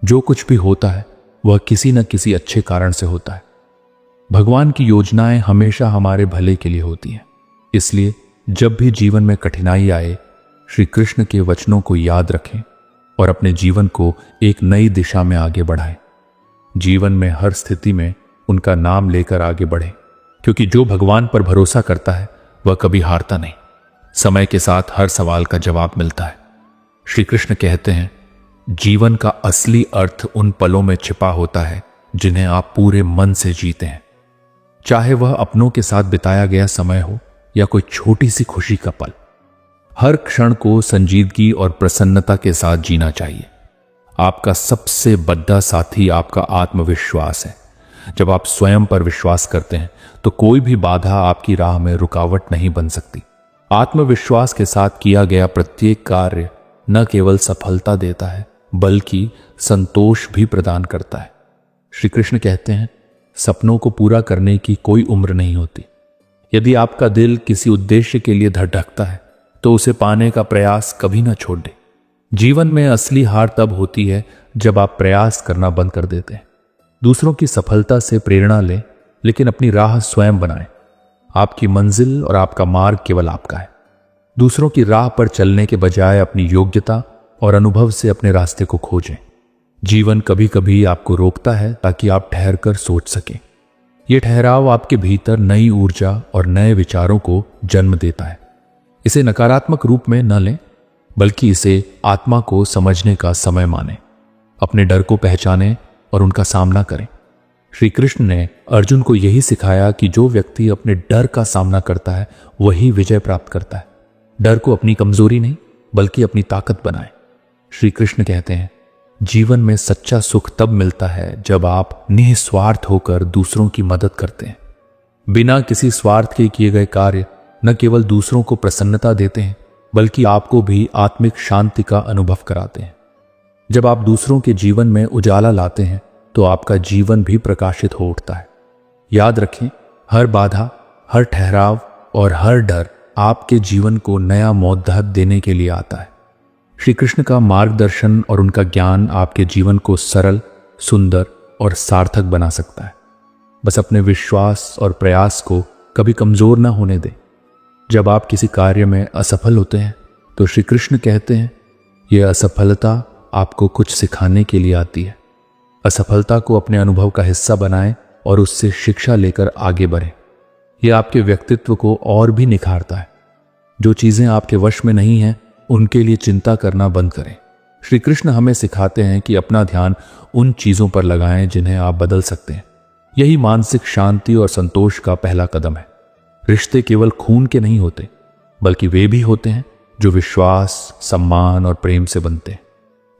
जो कुछ भी होता है वह किसी न किसी अच्छे कारण से होता है। भगवान की योजनाएं हमेशा हमारे भले के लिए होती हैं। इसलिए जब भी जीवन में कठिनाई आए, श्री कृष्ण के वचनों को याद रखें और अपने जीवन को एक नई दिशा में आगे बढ़ाएं। जीवन में हर स्थिति में उनका नाम लेकर आगे बढ़ें, क्योंकि जो भगवान पर भरोसा करता है वह कभी हारता नहीं। समय के साथ हर सवाल का जवाब मिलता है। श्री कृष्ण कहते हैं, जीवन का असली अर्थ उन पलों में छिपा होता है जिन्हें आप पूरे मन से जीते हैं। चाहे वह अपनों के साथ बिताया गया समय हो या कोई छोटी सी खुशी का पल, हर क्षण को संजीदगी और प्रसन्नता के साथ जीना चाहिए। आपका सबसे बड़ा साथी आपका आत्मविश्वास है। जब आप स्वयं पर विश्वास करते हैं तो कोई भी बाधा आपकी राह में रुकावट नहीं बन सकती। आत्मविश्वास के साथ किया गया प्रत्येक कार्य न केवल सफलता देता है बल्कि संतोष भी प्रदान करता है। श्री कृष्ण कहते हैं, सपनों को पूरा करने की कोई उम्र नहीं होती। यदि आपका दिल किसी उद्देश्य के लिए धड़कता है तो उसे पाने का प्रयास कभी ना छोड़ दे। जीवन में असली हार तब होती है जब आप प्रयास करना बंद कर देते हैं। दूसरों की सफलता से प्रेरणा लें, लेकिन अपनी राह स्वयं बनाएं। आपकी मंजिल और आपका मार्ग केवल आपका है। दूसरों की राह पर चलने के बजाय अपनी योग्यता और अनुभव से अपने रास्ते को खोजें। जीवन कभी कभी आपको रोकता है ताकि आप ठहर कर सोच सकें। यह ठहराव आपके भीतर नई ऊर्जा और नए विचारों को जन्म देता है। इसे नकारात्मक रूप में न लें, बल्कि इसे आत्मा को समझने का समय मानें। अपने डर को पहचानें और उनका सामना करें। श्री कृष्ण ने अर्जुन को यही सिखाया कि जो व्यक्ति अपने डर का सामना करता है वही विजय प्राप्त करता है। डर को अपनी कमजोरी नहीं, बल्कि अपनी ताकत बनाएं। श्री कृष्ण कहते हैं, जीवन में सच्चा सुख तब मिलता है जब आप निस्वार्थ होकर दूसरों की मदद करते हैं। बिना किसी स्वार्थ के किए गए कार्य न केवल दूसरों को प्रसन्नता देते हैं, बल्कि आपको भी आत्मिक शांति का अनुभव कराते हैं। जब आप दूसरों के जीवन में उजाला लाते हैं तो आपका जीवन भी प्रकाशित हो उठता है। याद रखें, हर बाधा, हर ठहराव और हर डर आपके जीवन को नया मौद्दहत देने के लिए आता है। श्री कृष्ण का मार्गदर्शन और उनका ज्ञान आपके जीवन को सरल, सुंदर और सार्थक बना सकता है। बस अपने विश्वास और प्रयास को कभी कमजोर ना होने दें। जब आप किसी कार्य में असफल होते हैं तो श्री कृष्ण कहते हैं, यह असफलता आपको कुछ सिखाने के लिए आती है। असफलता को अपने अनुभव का हिस्सा बनाएं और उससे शिक्षा लेकर आगे बढ़ें। यह आपके व्यक्तित्व को और भी निखारता है। जो चीजें आपके वश में नहीं हैं, उनके लिए चिंता करना बंद करें। श्री कृष्ण हमें सिखाते हैं कि अपना ध्यान उन चीजों पर लगाएं जिन्हें आप बदल सकते हैं। यही मानसिक शांति और संतोष का पहला कदम है। रिश्ते केवल खून के नहीं होते, बल्कि वे भी होते हैं जो विश्वास, सम्मान और प्रेम से बनते हैं।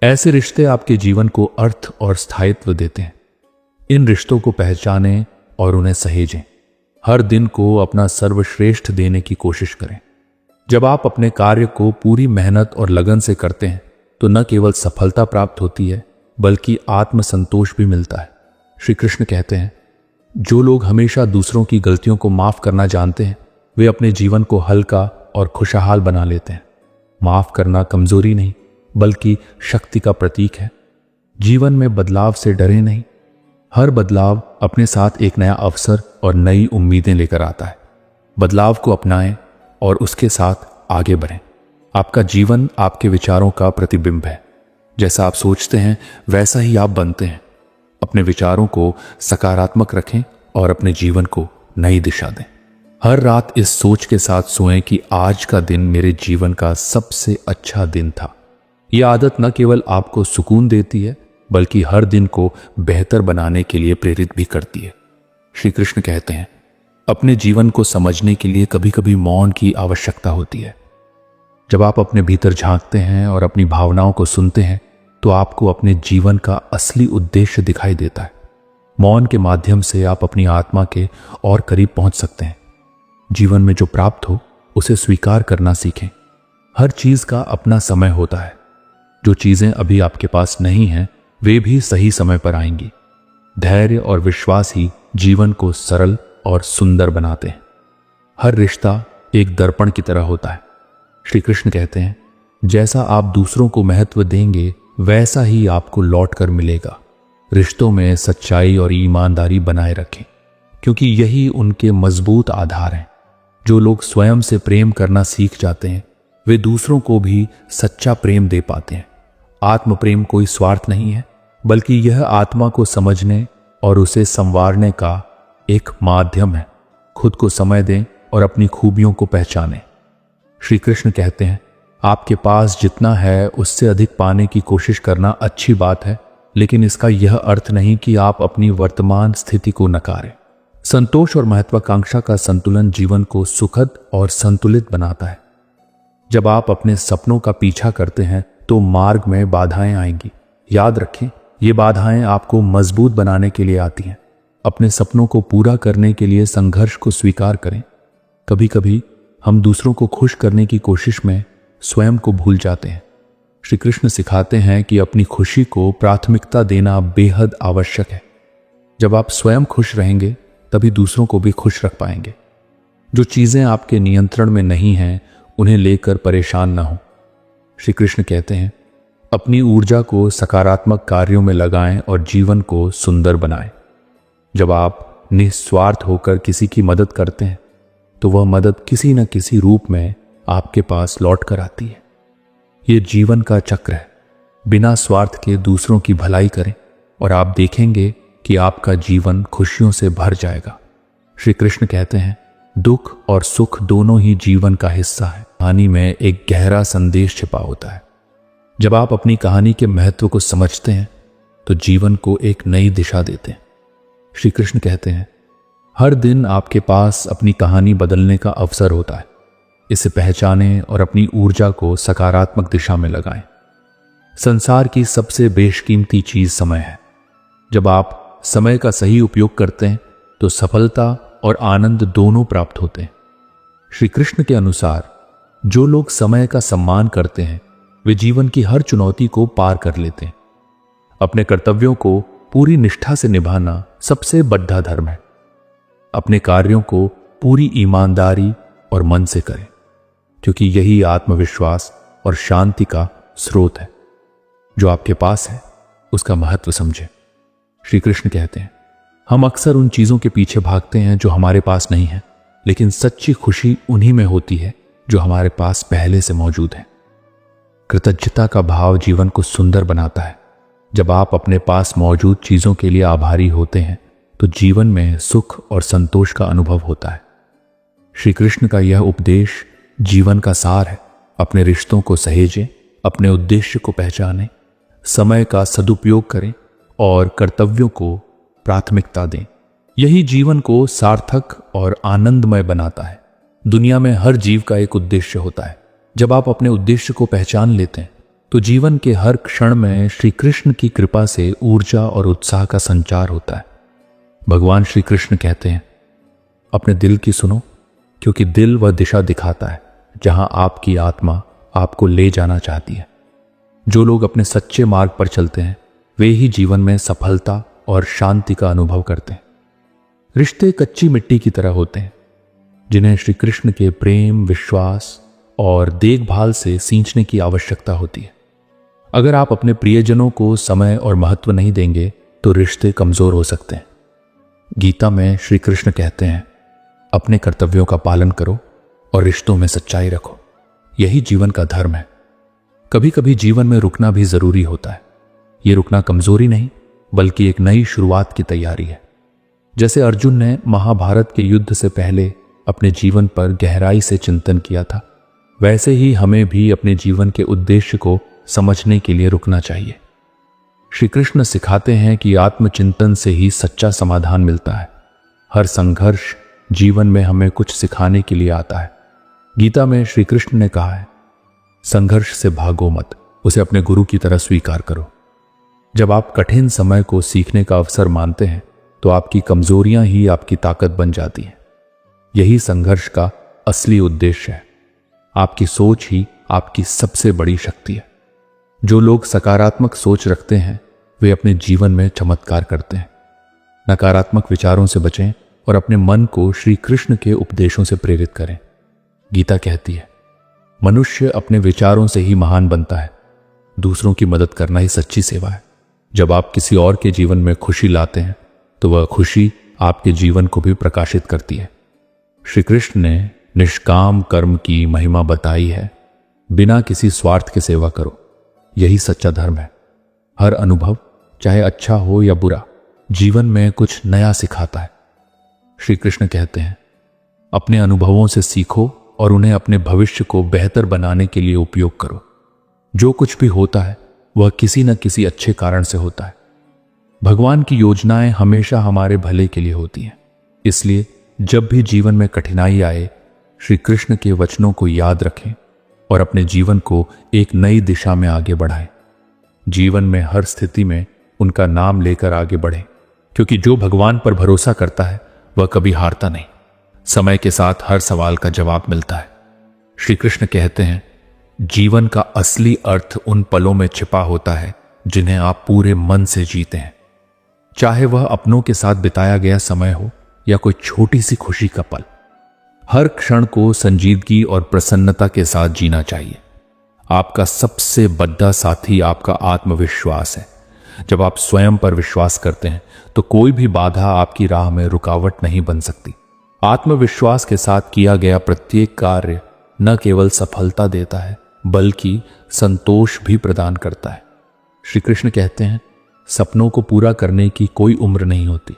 ऐसे रिश्ते आपके जीवन को अर्थ और स्थायित्व देते हैं। इन रिश्तों को पहचानें और उन्हें सहेजें। हर दिन को अपना सर्वश्रेष्ठ देने की कोशिश करें। जब आप अपने कार्य को पूरी मेहनत और लगन से करते हैं तो न केवल सफलता प्राप्त होती है, बल्कि आत्मसंतोष भी मिलता है। श्री कृष्ण कहते हैं, जो लोग हमेशा दूसरों की गलतियों को माफ करना जानते हैं, वे अपने जीवन को हल्का और खुशहाल बना लेते हैं। माफ करना कमजोरी नहीं, बल्कि शक्ति का प्रतीक है। जीवन में बदलाव से डरे नहीं। हर बदलाव अपने साथ एक नया अवसर और नई उम्मीदें लेकर आता है। बदलाव को अपनाएं और उसके साथ आगे बढ़ें। आपका जीवन आपके विचारों का प्रतिबिंब है। जैसा आप सोचते हैं वैसा ही आप बनते हैं। अपने विचारों को सकारात्मक रखें और अपने जीवन को नई दिशा दें। हर रात इस सोच के साथ सोएं कि आज का दिन मेरे जीवन का सबसे अच्छा दिन था। यह आदत न केवल आपको सुकून देती है, बल्कि हर दिन को बेहतर बनाने के लिए प्रेरित भी करती है। श्री कृष्ण कहते हैं, अपने जीवन को समझने के लिए कभी कभी मौन की आवश्यकता होती है। जब आप अपने भीतर झांकते हैं और अपनी भावनाओं को सुनते हैं तो आपको अपने जीवन का असली उद्देश्य दिखाई देता है। मौन के माध्यम से आप अपनी आत्मा के और करीब पहुंच सकते हैं। जीवन में जो प्राप्त हो उसे स्वीकार करना सीखें। हर चीज का अपना समय होता है। जो चीजें अभी आपके पास नहीं हैं, वे भी सही समय पर आएंगी। धैर्य और विश्वास ही जीवन को सरल और सुंदर बनाते हैं। हर रिश्ता एक दर्पण की तरह होता है। श्री कृष्ण कहते हैं, जैसा आप दूसरों को महत्व देंगे वैसा ही आपको लौट कर मिलेगा। रिश्तों में सच्चाई और ईमानदारी बनाए रखें, क्योंकि यही उनके मजबूत आधार हैं। जो लोग स्वयं से प्रेम करना सीख जाते हैं, वे दूसरों को भी सच्चा प्रेम दे पाते हैं। आत्म प्रेम कोई स्वार्थ नहीं है, बल्कि यह आत्मा को समझने और उसे संवारने का एक माध्यम है। खुद को समय दें और अपनी खूबियों को पहचानें। श्री कृष्ण कहते हैं, आपके पास जितना है उससे अधिक पाने की कोशिश करना अच्छी बात है, लेकिन इसका यह अर्थ नहीं कि आप अपनी वर्तमान स्थिति को नकारें। संतोष और महत्वाकांक्षा का संतुलन जीवन को सुखद और संतुलित बनाता है। जब आप अपने सपनों का पीछा करते हैं तो मार्ग में बाधाएं आएंगी। याद रखें, ये बाधाएं आपको मजबूत बनाने के लिए आती हैं। अपने सपनों को पूरा करने के लिए संघर्ष को स्वीकार करें। कभी कभी हम दूसरों को खुश करने की कोशिश में स्वयं को भूल जाते हैं। श्री कृष्ण सिखाते हैं कि अपनी खुशी को प्राथमिकता देना बेहद आवश्यक है। जब आप स्वयं खुश रहेंगे तभी दूसरों को भी खुश रख पाएंगे। जो चीजें आपके नियंत्रण में नहीं हैं, उन्हें लेकर परेशान ना हो। श्री कृष्ण कहते हैं, अपनी ऊर्जा को सकारात्मक कार्यों में लगाएं और जीवन को सुंदर बनाएं। जब आप निस्वार्थ होकर किसी की मदद करते हैं तो वह मदद किसी न किसी रूप में आपके पास लौट कर आती है। ये जीवन का चक्र है। बिना स्वार्थ के दूसरों की भलाई करें और आप देखेंगे कि आपका जीवन खुशियों से भर जाएगा। श्री कृष्ण कहते हैं, दुख और सुख दोनों ही जीवन का हिस्सा है। कहानी में एक गहरा संदेश छिपा होता है। जब आप अपनी कहानी के महत्व को समझते हैं तो जीवन को एक नई दिशा देते हैं। श्री कृष्ण कहते हैं, हर दिन आपके पास अपनी कहानी बदलने का अवसर होता है। इसे पहचानें और अपनी ऊर्जा को सकारात्मक दिशा में लगाएं। संसार की सबसे बेशकीमती चीज समय है। जब आप समय का सही उपयोग करते हैं तो सफलता और आनंद दोनों प्राप्त होते हैं। श्री कृष्ण के अनुसार जो लोग समय का सम्मान करते हैं वे जीवन की हर चुनौती को पार कर लेते हैं। अपने कर्तव्यों को पूरी निष्ठा से निभाना सबसे बड़ा धर्म है। अपने कार्यों को पूरी ईमानदारी और मन से करें, क्योंकि यही आत्मविश्वास और शांति का स्रोत है। जो आपके पास है उसका महत्व समझें। श्री कृष्ण कहते हैं, हम अक्सर उन चीजों के पीछे भागते हैं जो हमारे पास नहीं है, लेकिन सच्ची खुशी उन्हीं में होती है जो हमारे पास पहले से मौजूद है। कृतज्ञता का भाव जीवन को सुंदर बनाता है। जब आप अपने पास मौजूद चीजों के लिए आभारी होते हैं तो जीवन में सुख और संतोष का अनुभव होता है। श्री कृष्ण का यह उपदेश जीवन का सार है। अपने रिश्तों को सहेजें, अपने उद्देश्य को पहचानें, समय का सदुपयोग करें और कर्तव्यों को प्राथमिकता दें। यही जीवन को सार्थक और आनंदमय बनाता है। दुनिया में हर जीव का एक उद्देश्य होता है। जब आप अपने उद्देश्य को पहचान लेते हैं तो जीवन के हर क्षण में श्री कृष्ण की कृपा से ऊर्जा और उत्साह का संचार होता है। भगवान श्री कृष्ण कहते हैं, अपने दिल की सुनो, क्योंकि दिल वह दिशा दिखाता है जहां आपकी आत्मा आपको ले जाना चाहती है। जो लोग अपने सच्चे मार्ग पर चलते हैं वे ही जीवन में सफलता और शांति का अनुभव करते हैं। रिश्ते कच्ची मिट्टी की तरह होते हैं जिन्हें श्री कृष्ण के प्रेम, विश्वास और देखभाल से सींचने की आवश्यकता होती है। अगर आप अपने प्रियजनों को समय और महत्व नहीं देंगे तो रिश्ते कमजोर हो सकते हैं। गीता में श्री कृष्ण कहते हैं, अपने कर्तव्यों का पालन करो और रिश्तों में सच्चाई रखो। यही जीवन का धर्म है। कभी कभी जीवन में रुकना भी जरूरी होता है। यह रुकना कमजोरी नहीं बल्कि एक नई शुरुआत की तैयारी है। जैसे अर्जुन ने महाभारत के युद्ध से पहले अपने जीवन पर गहराई से चिंतन किया था, वैसे ही हमें भी अपने जीवन के उद्देश्य को समझने के लिए रुकना चाहिए। श्री कृष्ण सिखाते हैं कि आत्मचिंतन से ही सच्चा समाधान मिलता है। हर संघर्ष जीवन में हमें कुछ सिखाने के लिए आता है। गीता में श्री कृष्ण ने कहा है, संघर्ष से भागो मत, उसे अपने गुरु की तरह स्वीकार करो। जब आप कठिन समय को सीखने का अवसर मानते हैं तो आपकी कमजोरियां ही आपकी ताकत बन जाती हैं। यही संघर्ष का असली उद्देश्य है। आपकी सोच ही आपकी सबसे बड़ी शक्ति है। जो लोग सकारात्मक सोच रखते हैं वे अपने जीवन में चमत्कार करते हैं। नकारात्मक विचारों से बचें और अपने मन को श्री कृष्ण के उपदेशों से प्रेरित करें। गीता कहती है, मनुष्य अपने विचारों से ही महान बनता है। दूसरों की मदद करना ही सच्ची सेवा है। जब आप किसी और के जीवन में खुशी लाते हैं तो वह खुशी आपके जीवन को भी प्रकाशित करती है। श्री कृष्ण ने निष्काम कर्म की महिमा बताई है। बिना किसी स्वार्थ के सेवा करो, यही सच्चा धर्म है। हर अनुभव, चाहे अच्छा हो या बुरा, जीवन में कुछ नया सिखाता है। श्री कृष्ण कहते हैं, अपने अनुभवों से सीखो और उन्हें अपने भविष्य को बेहतर बनाने के लिए उपयोग करो। जो कुछ भी होता है वह किसी न किसी अच्छे कारण से होता है। भगवान की योजनाएं हमेशा हमारे भले के लिए होती हैं। इसलिए जब भी जीवन में कठिनाई आए, श्री कृष्ण के वचनों को याद रखें और अपने जीवन को एक नई दिशा में आगे बढ़ाएं। जीवन में हर स्थिति में उनका नाम लेकर आगे बढ़ें, क्योंकि जो भगवान पर भरोसा करता है वह कभी हारता नहीं। समय के साथ हर सवाल का जवाब मिलता है। श्री कृष्ण कहते हैं, जीवन का असली अर्थ उन पलों में छिपा होता है जिन्हें आप पूरे मन से जीते हैं। चाहे वह अपनों के साथ बिताया गया समय हो या कोई छोटी सी खुशी का पल, हर क्षण को संजीदगी और प्रसन्नता के साथ जीना चाहिए। आपका सबसे बड़ा साथी आपका आत्मविश्वास है। जब आप स्वयं पर विश्वास करते हैं तो कोई भी बाधा आपकी राह में रुकावट नहीं बन सकती। आत्मविश्वास के साथ किया गया प्रत्येक कार्य न केवल सफलता देता है बल्कि संतोष भी प्रदान करता है। श्री कृष्ण कहते हैं, सपनों को पूरा करने की कोई उम्र नहीं होती।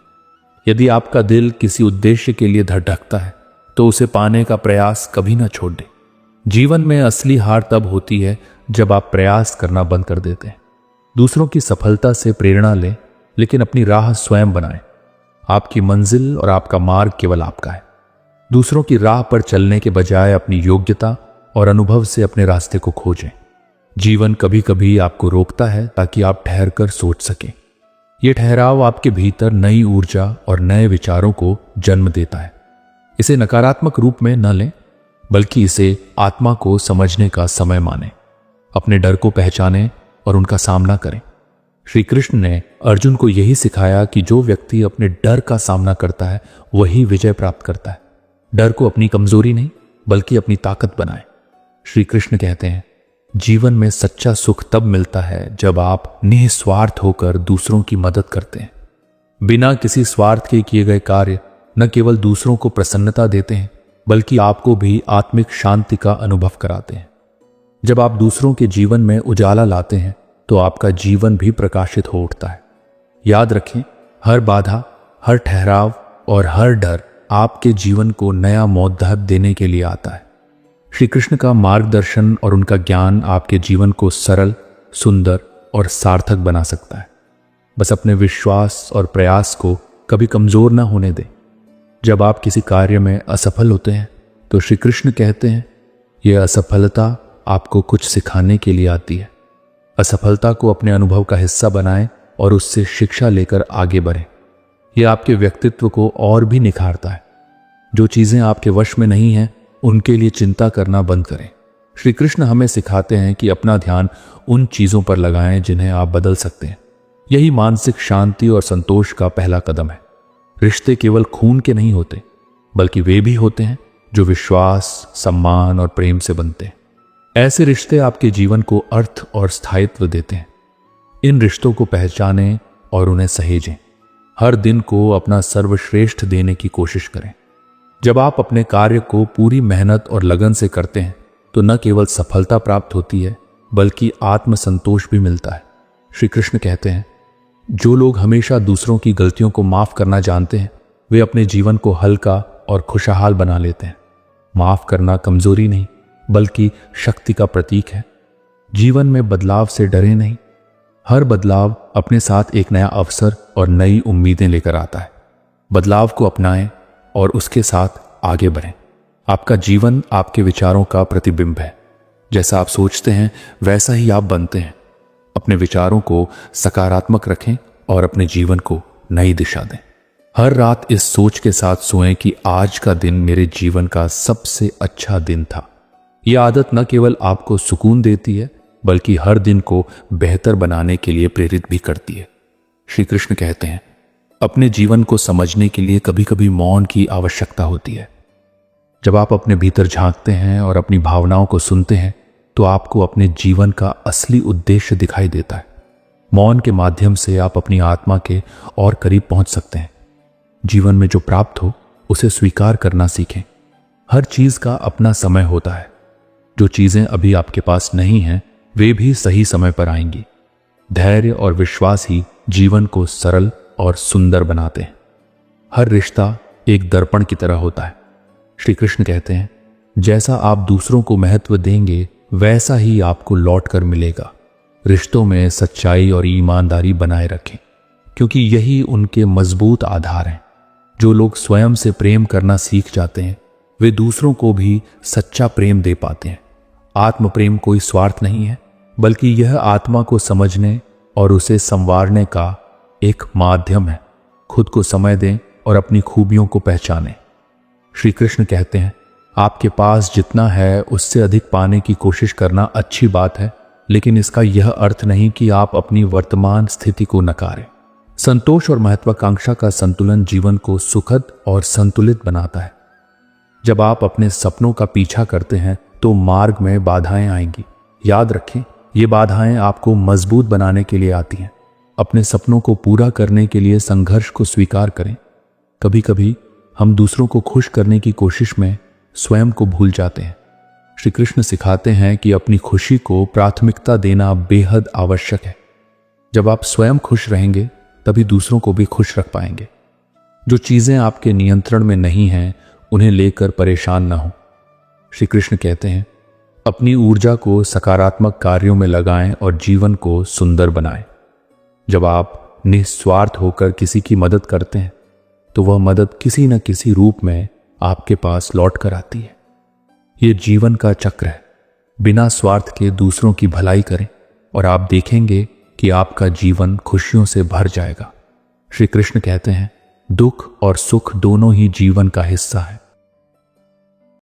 यदि आपका दिल किसी उद्देश्य के लिए धड़कता है तो उसे पाने का प्रयास कभी ना छोड़ दे। जीवन में असली हार तब होती है जब आप प्रयास करना बंद कर देते हैं। दूसरों की सफलता से प्रेरणा लें, लेकिन अपनी राह स्वयं बनाएं। आपकी मंजिल और आपका मार्ग केवल आपका है। दूसरों की राह पर चलने के बजाय अपनी योग्यता और अनुभव से अपने रास्ते को खोजें। जीवन कभी कभी आपको रोकता है ताकि आप ठहर कर सोच सकें। यह ठहराव आपके भीतर नई ऊर्जा और नए विचारों को जन्म देता है। इसे नकारात्मक रूप में न लें, बल्कि इसे आत्मा को समझने का समय मानें। अपने डर को पहचानें और उनका सामना करें। श्री कृष्ण ने अर्जुन को यही सिखाया कि जो व्यक्ति अपने डर का सामना करता है वही विजय प्राप्त करता है। डर को अपनी कमजोरी नहीं बल्कि अपनी ताकत बनाएं। श्री कृष्ण कहते हैं, जीवन में सच्चा सुख तब मिलता है जब आप निस्वार्थ होकर दूसरों की मदद करते हैं। बिना किसी स्वार्थ के किए गए कार्य न केवल दूसरों को प्रसन्नता देते हैं बल्कि आपको भी आत्मिक शांति का अनुभव कराते हैं। जब आप दूसरों के जीवन में उजाला लाते हैं तो आपका जीवन भी प्रकाशित हो उठता है। याद रखें, हर बाधा, हर ठहराव और हर डर आपके जीवन को नया मौद्दहब देने के लिए आता है। श्री कृष्ण का मार्गदर्शन और उनका ज्ञान आपके जीवन को सरल, सुंदर और सार्थक बना सकता है। बस अपने विश्वास और प्रयास को कभी कमजोर ना होने दें। जब आप किसी कार्य में असफल होते हैं तो श्री कृष्ण कहते हैं, यह असफलता आपको कुछ सिखाने के लिए आती है। असफलता को अपने अनुभव का हिस्सा बनाएं और उससे शिक्षा लेकर आगे बढ़ें। यह आपके व्यक्तित्व को और भी निखारता है। जो चीजें आपके वश में नहीं हैं उनके लिए चिंता करना बंद करें। श्री कृष्ण हमें सिखाते हैं कि अपना ध्यान उन चीजों पर लगाएं जिन्हें आप बदल सकते हैं। यही मानसिक शांति और संतोष का पहला कदम है। रिश्ते केवल खून के नहीं होते बल्कि वे भी होते हैं जो विश्वास, सम्मान और प्रेम से बनते हैं। ऐसे रिश्ते आपके जीवन को अर्थ और स्थायित्व देते हैं। इन रिश्तों को पहचानें और उन्हें सहेजें। हर दिन को अपना सर्वश्रेष्ठ देने की कोशिश करें। जब आप अपने कार्य को पूरी मेहनत और लगन से करते हैं तो न केवल सफलता प्राप्त होती है बल्कि आत्मसंतोष भी मिलता है। श्री कृष्ण कहते हैं, जो लोग हमेशा दूसरों की गलतियों को माफ करना जानते हैं वे अपने जीवन को हल्का और खुशहाल बना लेते हैं। माफ करना कमजोरी नहीं बल्कि शक्ति का प्रतीक है। जीवन में बदलाव से डरे नहीं। हर बदलाव अपने साथ एक नया अवसर और नई उम्मीदें लेकर आता है। बदलाव को अपनाएं और उसके साथ आगे बढ़ें। आपका जीवन आपके विचारों का प्रतिबिंब है। जैसा आप सोचते हैं वैसा ही आप बनते हैं। अपने विचारों को सकारात्मक रखें और अपने जीवन को नई दिशा दें। हर रात इस सोच के साथ सोएं कि आज का दिन मेरे जीवन का सबसे अच्छा दिन था। यह आदत न केवल आपको सुकून देती है बल्कि हर दिन को बेहतर बनाने के लिए प्रेरित भी करती है। श्री कृष्ण कहते हैं, अपने जीवन को समझने के लिए कभी कभी मौन की आवश्यकता होती है। जब आप अपने भीतर झांकते हैं और अपनी भावनाओं को सुनते हैं तो आपको अपने जीवन का असली उद्देश्य दिखाई देता है। मौन के माध्यम से आप अपनी आत्मा के और करीब पहुंच सकते हैं। जीवन में जो प्राप्त हो उसे स्वीकार करना सीखें। हर चीज का अपना समय होता है। जो चीजें अभी आपके पास नहीं हैं वे भी सही समय पर आएंगी। धैर्य और विश्वास ही जीवन को सरल और सुंदर बनाते हैं। हर रिश्ता एक दर्पण की तरह होता है। श्री कृष्ण कहते हैं, जैसा आप दूसरों को महत्व देंगे वैसा ही आपको लौट कर मिलेगा। रिश्तों में सच्चाई और ईमानदारी बनाए रखें क्योंकि यही उनके मजबूत आधार हैं। जो लोग स्वयं से प्रेम करना सीख जाते हैं वे दूसरों को भी सच्चा प्रेम दे पाते हैं। आत्म प्रेम कोई स्वार्थ नहीं है बल्कि यह आत्मा को समझने और उसे संवारने का एक माध्यम है। खुद को समय दें और अपनी खूबियों को पहचानें। श्री कृष्ण कहते हैं, आपके पास जितना है उससे अधिक पाने की कोशिश करना अच्छी बात है, लेकिन इसका यह अर्थ नहीं कि आप अपनी वर्तमान स्थिति को नकारें। संतोष और महत्वाकांक्षा का संतुलन जीवन को सुखद और संतुलित बनाता है। जब आप अपने सपनों का पीछा करते हैं तो मार्ग में बाधाएं आएंगी, याद रखें, ये बाधाएं आपको मजबूत बनाने के लिए आती हैं। अपने सपनों को पूरा करने के लिए संघर्ष को स्वीकार करें। कभी कभी हम दूसरों को खुश करने की कोशिश में स्वयं को भूल जाते हैं। श्री कृष्ण सिखाते हैं कि अपनी खुशी को प्राथमिकता देना बेहद आवश्यक है। जब आप स्वयं खुश रहेंगे तभी दूसरों को भी खुश रख पाएंगे। जो चीजें आपके नियंत्रण में नहीं हैं उन्हें लेकर परेशान ना हो। श्री कृष्ण कहते हैं, अपनी ऊर्जा को सकारात्मक कार्यों में लगाएं और जीवन को सुंदर बनाएं। जब आप निस्वार्थ होकर किसी की मदद करते हैं तो वह मदद किसी न किसी रूप में आपके पास लौट कर आती है। ये जीवन का चक्र है। बिना स्वार्थ के दूसरों की भलाई करें और आप देखेंगे कि आपका जीवन खुशियों से भर जाएगा। श्री कृष्ण कहते हैं, दुख और सुख दोनों ही जीवन का हिस्सा है।